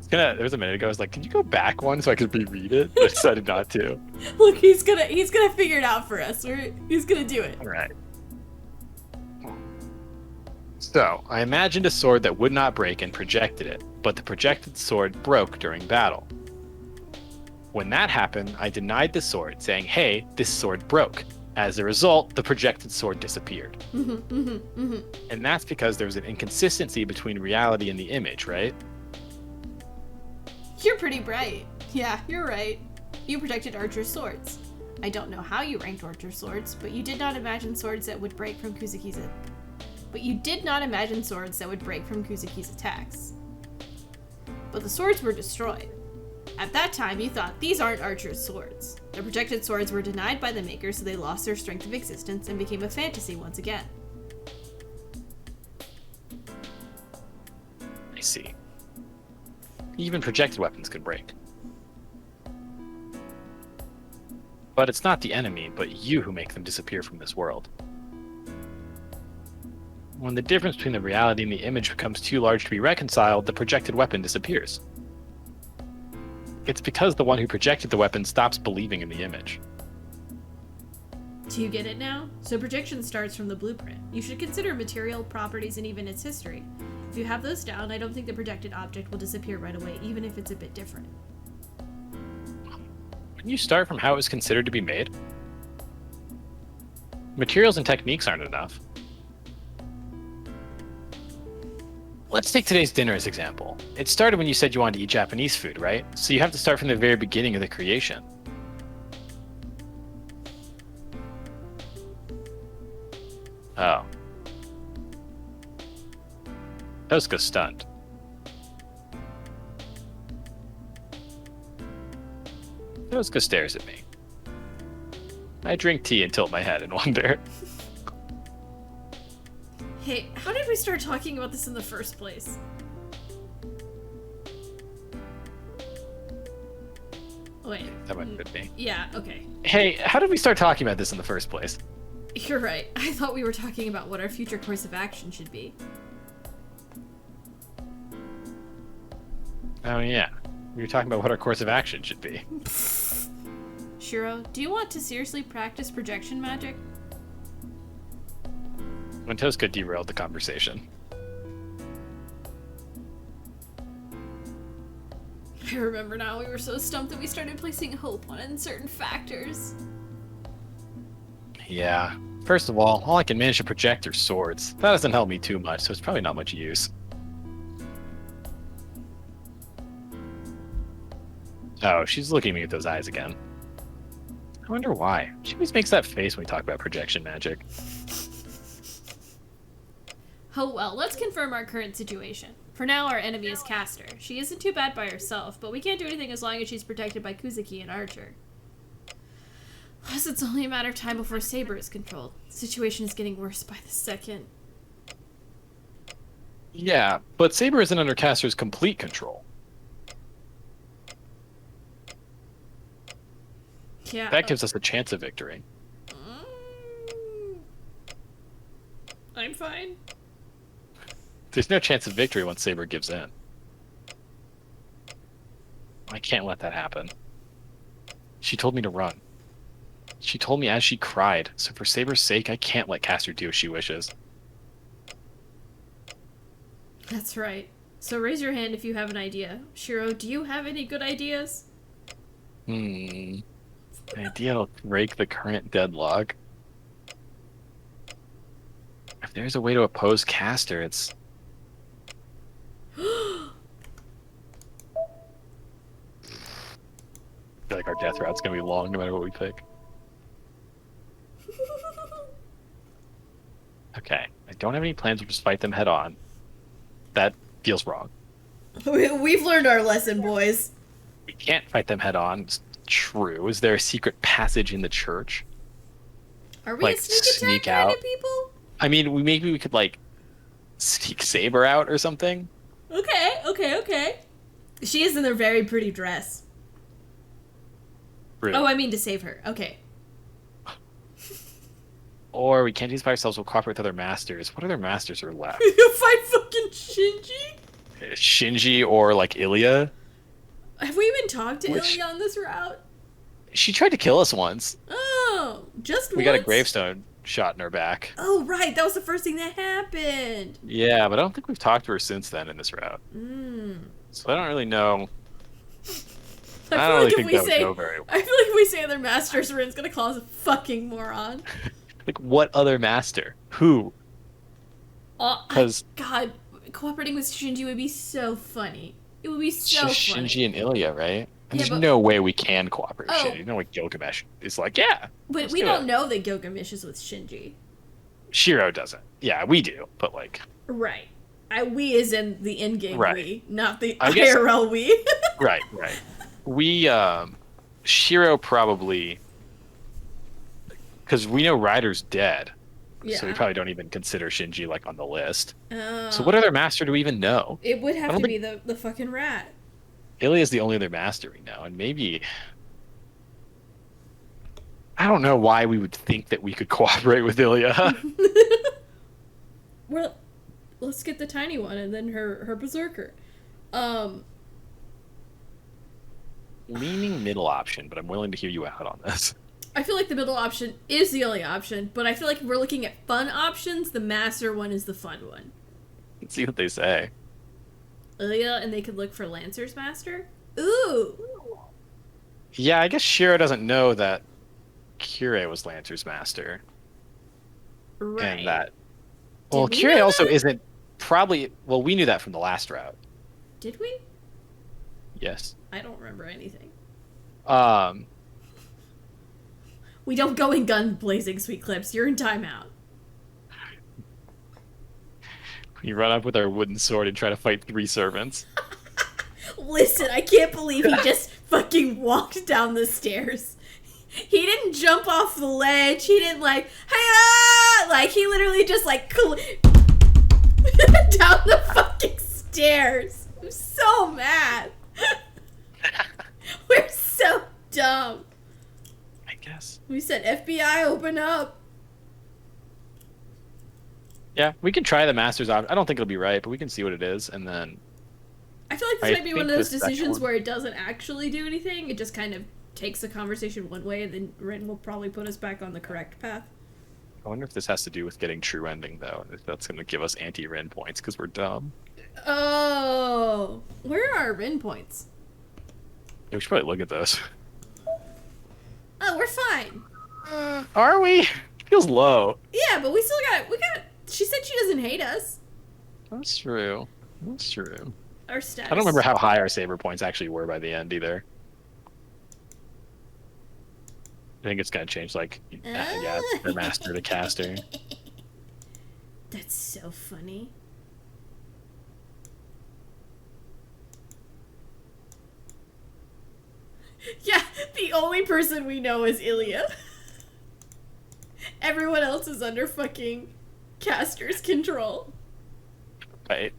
there was a minute ago I was like, can you go back one so I could reread it? I decided not to. Look, he's gonna figure it out for us. He's gonna do it. All right. So, I imagined a sword that would not break and projected it, but the projected sword broke during battle. When that happened, I denied the sword, saying, hey, this sword broke. As a result, the projected sword disappeared. And that's because there was an inconsistency between reality and the image, right? You're pretty bright. Yeah, you're right. You projected Archer's swords. I don't know how you ranked Archer's swords, but you did not imagine swords that would break from Kuzuki's attacks. But the swords were destroyed. At that time, you thought, these aren't Archer's swords. The projected swords were denied by the maker, so they lost their strength of existence and became a fantasy once again. I see. Even projected weapons could break. But it's not the enemy, but you who make them disappear from this world. When the difference between the reality and the image becomes too large to be reconciled, the projected weapon disappears. It's because the one who projected the weapon stops believing in the image. Do you get it now? So projection starts from the blueprint. You should consider material properties and even its history. If you have those down, I don't think the projected object will disappear right away, even if it's a bit different. When you start from how it was considered to be made, materials and techniques aren't enough. Let's take today's dinner as example. It started when you said you wanted to eat Japanese food, right? So you have to start from the very beginning of the creation. Oh. Tosuka's stunned. Tosuka stares at me. I drink tea and tilt my head and wonder. Hey, how did we start talking about this in the first place? Wait. That might have been me. Yeah, okay. Hey, how did we start talking about this in the first place? You're right. I thought we were talking about what our future course of action should be. Oh yeah. We were talking about what our course of action should be. Shiro, do you want to seriously practice projection magic? When Tosuka derailed the conversation. I remember now, we were so stumped that we started placing hope on uncertain factors. Yeah. First of all I can manage to project are swords. That doesn't help me too much, so it's probably not much use. Oh, she's looking at me with those eyes again. I wonder why. She always makes that face when we talk about projection magic. Oh well, let's confirm our current situation. For now, our enemy is Caster. She isn't too bad by herself, but we can't do anything as long as she's protected by Kuzuki and Archer. Plus, it's only a matter of time before Saber is controlled. The situation is getting worse by the second. Yeah, but Saber isn't under Caster's complete control. Yeah. That gives us a chance of victory. I'm fine. There's no chance of victory once Saber gives in. I can't let that happen. She told me to run. She told me as she cried, so for Saber's sake, I can't let Caster do as she wishes. That's right. So raise your hand if you have an idea. Shiro, do you have any good ideas? An idea will break the current deadlock. If there's a way to oppose Caster, it's... I feel like our death route's gonna be long no matter what we pick. Okay, I don't have any plans to just fight them head on. That feels wrong. We've learned our lesson, boys. We can't fight them head on. It's true. Is there a secret passage in the church? Are we Like, a sneak attack kind out? of people? I mean, maybe we could like sneak Saber out or something. Okay. She is in a very pretty dress. Really. Oh, I mean to save her. Okay. Or we can't do this by ourselves. We'll cooperate with other masters. What other masters are left? You fight fucking Shinji? Shinji or like Ilya? Have we even talked to Ilya on this route? She tried to kill us once. Oh, just We once? got a gravestone shot in her back. Oh, right. That was the first thing that happened. Yeah, but I don't think we've talked to her since then in this route. So I don't really know. I don't really think that would go very well. I feel like if we say other masters, Rin's gonna call us a fucking moron. Like, what other master? Who? Because God, cooperating with Shinji would be so funny. It would be so funny. Shinji and Ilya, right? And Yeah, there's but- no way we can cooperate with Oh. Shinji. No way Gilgamesh is like, yeah. But let's we do don't it. know that Gilgamesh is with Shinji. Shiro doesn't. Yeah, we do, but like, Right. We is in the in-game Right. we, not the I guess- IRL we. right. We, Shiro probably, because we know Ryder's dead, Yeah. so we probably don't even consider Shinji like on the list. Oh. So what other master do we even know? It would I have don't to be the fucking rat. Ilya's the only other master we know, and maybe I don't know why we would think that we could cooperate with Ilya. Well, let's get the tiny one and then her berserker. Leaning middle option, but I'm willing to hear you out on this. I feel like the middle option is the only option, but I feel like if we're looking at fun options, the master one is the fun one. Let's see what they say. Ilya, and they could look for Lancer's master? Ooh! Yeah, I guess Shiro doesn't know that Kirei was Lancer's master. Right. And that. Well, Did we Kirei know also that? isn't probably. Well, we knew that from the last route. Did we? Yes. I don't remember anything. We We don't go in gun blazing, Sweet Clips. You're in timeout. run up with our wooden sword and try to fight 3 servants. Listen, I can't believe he just fucking walked down the stairs. He didn't jump off the ledge. He didn't like, hey, like he literally just like down the fucking stairs. I'm so mad. We're so dumb. I guess. We said FBI, open up. Yeah, we can try the master's option. I don't think it'll be right, but we can see what it is, and then I feel like this I might be one of think those this second decisions one- where it doesn't actually do anything. It just kind of takes the conversation one way, and then Rin will probably put us back on the correct path. I wonder if this has to do with getting true ending, though, and if that's going to give us anti-Ren points because we're dumb. Oh, where are our Rin points? Yeah, we should probably look at those. Oh, we're fine. Are we? Feels low. Yeah, but we got. She said she doesn't hate us. That's true. That's true. Our status. I don't remember how high our saber points actually were by the end either. I think it's gonna change, like, yeah, the master to caster. That's so funny. Yeah, the only person we know is Ilya. Everyone else is under fucking caster's control. Right?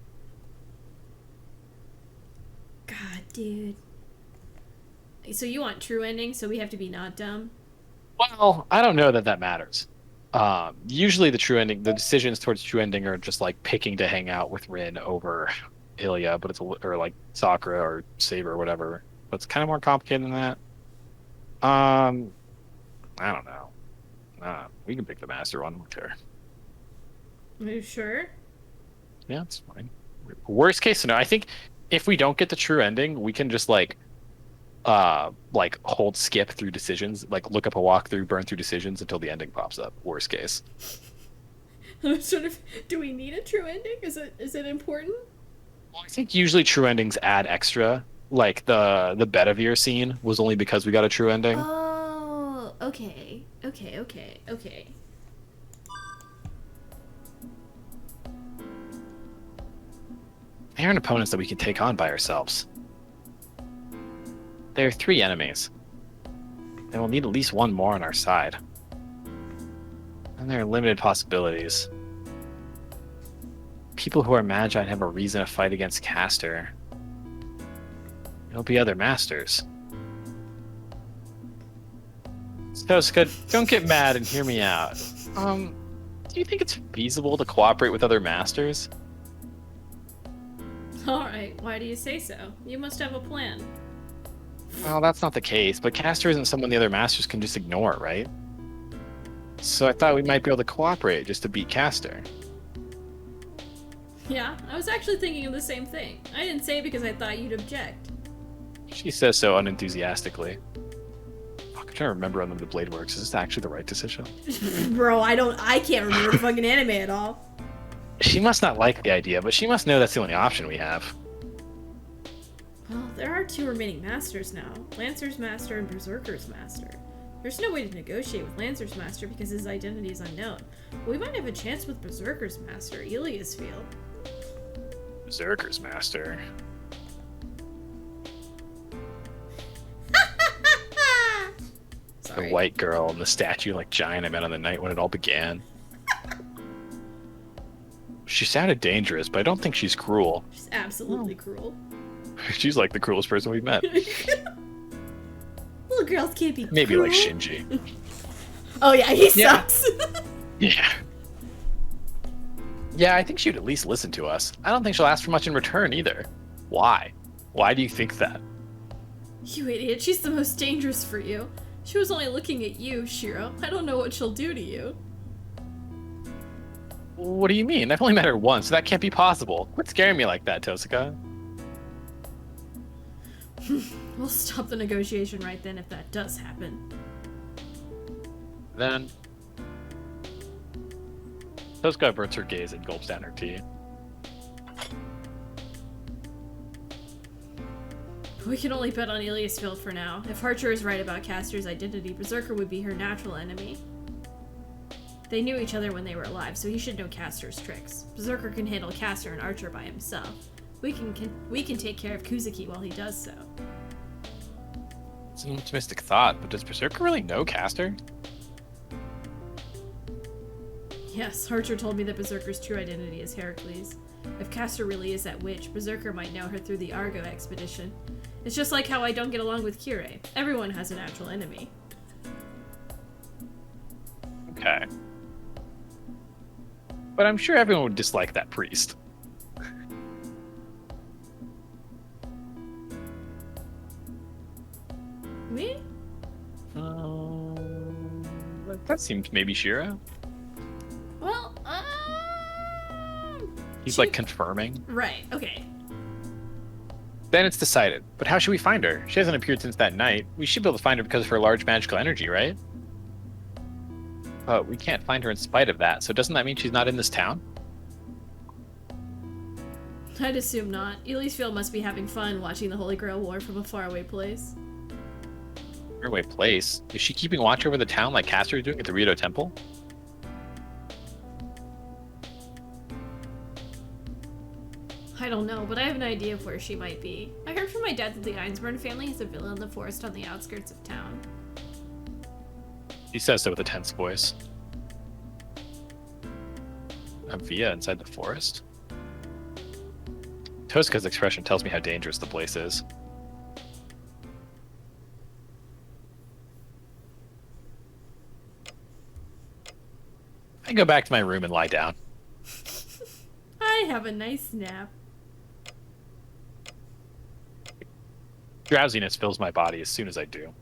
God, dude. So you want true ending, so we have to be not dumb? Well, I don't know that that matters. Usually the true ending, the decisions towards true ending are just like picking to hang out with Rin over Ilya, but or like Sakura or Saber or whatever. But it's kind of more complicated than that. I don't know. We can pick the master one. I don't care. Are you sure? Yeah, it's fine. Worst case scenario, I think if we don't get the true ending, we can just like hold skip through decisions, like look up a walkthrough, burn through decisions until the ending pops up. Worst case. Sort of. Do we need a true ending? Is it important? Well, I think usually true endings add extra. Like the Bedivere scene was only because we got a true ending. Oh, okay. They aren't opponents that we can take on by ourselves. There are 3 enemies. And we'll need at least one more on our side. And there are limited possibilities. People who are Magi and have a reason to fight against Castor. It'll be other masters. Toska, don't get mad and hear me out. Do you think it's feasible to cooperate with other masters? Alright, why do you say so? You must have a plan. Well, that's not the case, but Castor isn't someone the other masters can just ignore, right? So I thought we might be able to cooperate just to beat Castor. Yeah, I was actually thinking of the same thing. I didn't say it because I thought you'd object. She says so unenthusiastically. Fuck, I'm trying to remember on the Bladeworks. Is this actually the right decision? Bro, I can't remember the fucking anime at all. She must not like the idea, but she must know that's the only option we have. Well, there are 2 remaining masters now. Lancer's Master and Berserker's Master. There's no way to negotiate with Lancer's Master because his identity is unknown. But we might have a chance with Berserker's Master, Eliasfield. Berserker's Master. Sorry. The white girl and the statue like giant I met on the night when it all began. She sounded dangerous, but I don't think she's cruel. She's absolutely cruel. She's like the cruelest person we've met. Little girls can't be Maybe cruel. like Shinji. Oh yeah, he Yeah. sucks. Yeah. Yeah, I think she'd at least listen to us. I don't think she'll ask for much in return either. Why? Why do you think that? You idiot, she's the most dangerous for you. She was only looking at you, Shiro. I don't know what she'll do to you. What do you mean? I've only met her once, so that can't be possible. Quit scaring me like that, Tosaka. We'll stop the negotiation right then if that does happen. Then Tosaka averts her gaze and gulps down her tea. We can only bet on Eliasfield for now. If Archer is right about Castor's identity, Berserker would be her natural enemy. They knew each other when they were alive, so he should know Castor's tricks. Berserker can handle Castor and Archer by himself. We can take care of Kuzuki while he does so. It's an optimistic thought, but does Berserker really know Castor? Yes, Archer told me that Berserker's true identity is Heracles. If Castor really is that witch, Berserker might know her through the Argo expedition. It's just like how I don't get along with Kirei. Everyone has a natural enemy. Okay. But I'm sure everyone would dislike that priest. Me? That seems maybe Shiro. Well, He's she- like confirming. Right, okay. Then it's decided. But how should we find her? She hasn't appeared since that night. We should be able to find her because of her large magical energy, right? But we can't find her in spite of that, so doesn't that mean she's not in this town? I'd assume not. Eliasfield must be having fun watching the Holy Grail War from a faraway place. Faraway place? Is she keeping watch over the town like Castor is doing at the Rito Temple? I don't know, but I have an idea of where she might be. I heard from my dad that the Einsborn family has a villa in the forest on the outskirts of town. He says so with a tense voice. A villa inside the forest? Tosca's expression tells me how dangerous the place is. I go back to my room and lie down. I have a nice nap. Drowsiness fills my body as soon as I do.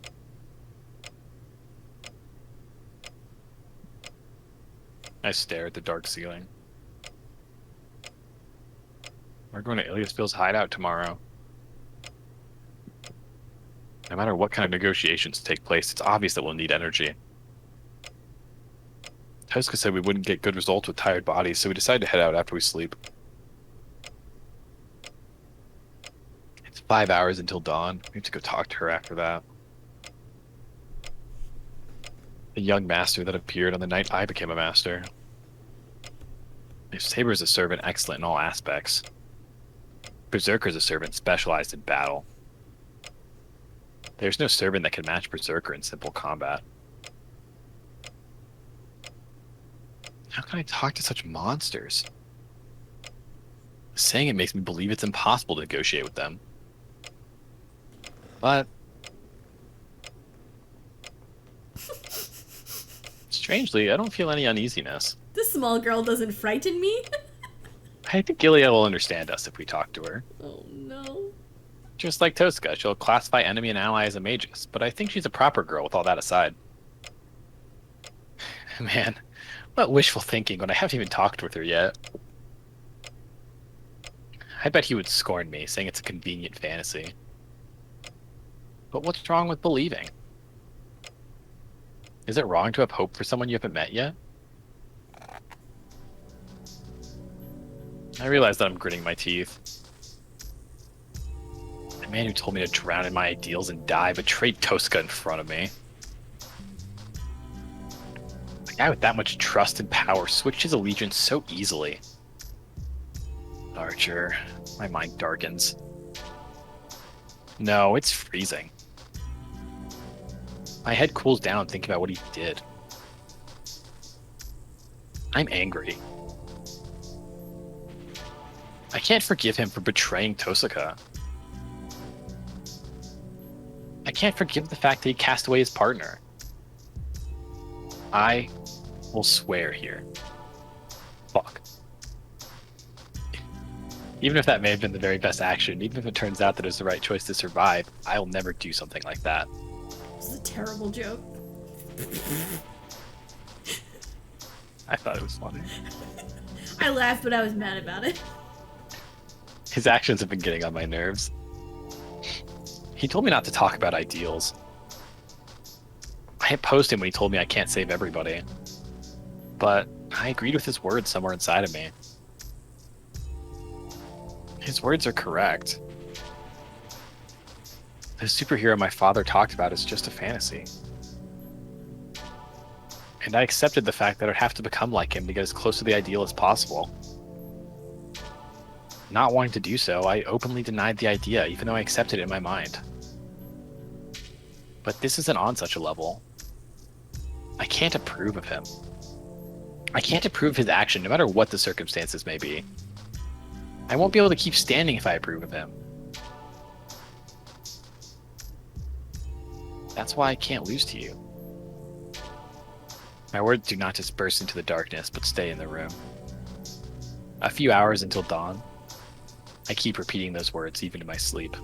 I stare at the dark ceiling. We're going to Eliasfield's hideout tomorrow. No matter what kind of negotiations take place, it's obvious that we'll need energy. Tosca said we wouldn't get good results with tired bodies, so we decided to head out after we sleep. It's 5 hours until dawn. We have to go talk to her after that. The young master that appeared on the night I became a master. If Saber is a servant, excellent in all aspects. Berserker's a servant specialized in battle. There's no servant that can match Berserker in simple combat. How can I talk to such monsters? Saying it makes me believe it's impossible to negotiate with them. But strangely, I don't feel any uneasiness. This small girl doesn't frighten me. I think Gilead will understand us if we talk to her. Oh no. Just like Tosca, she'll classify enemy and ally as a magus, but I think she's a proper girl with all that aside. Man, what wishful thinking when I haven't even talked with her yet. I bet he would scorn me, saying it's a convenient fantasy. But what's wrong with believing? Is it wrong to have hope for someone you haven't met yet? I realize that I'm gritting my teeth. The man who told me to drown in my ideals and die betrayed Tosca in front of me. A guy with that much trust and power switched his allegiance so easily. Archer, my mind darkens. No, it's freezing. My head cools down thinking about what he did. I'm angry. I can't forgive him for betraying Tosca. I can't forgive the fact that he cast away his partner. I will swear here. Fuck. Even if that may have been the very best action, even if it turns out that it was the right choice to survive, I'll never do something like that. This is a terrible joke. I thought it was funny. I laughed, but I was mad about it. His actions have been getting on my nerves. He told me not to talk about ideals. I opposed him when he told me I can't save everybody. But I agreed with his words somewhere inside of me. His words are correct. The superhero my father talked about is just a fantasy. And I accepted the fact that I'd have to become like him to get as close to the ideal as possible. Not wanting to do so, I openly denied the idea, even though I accepted it in my mind. But this isn't on such a level. I can't approve of him. I can't approve his action, no matter what the circumstances may be. I won't be able to keep standing if I approve of him. That's why I can't lose to you. My words do not just burst into the darkness, but stay in the room. A few hours until dawn. I keep repeating those words even in my sleep.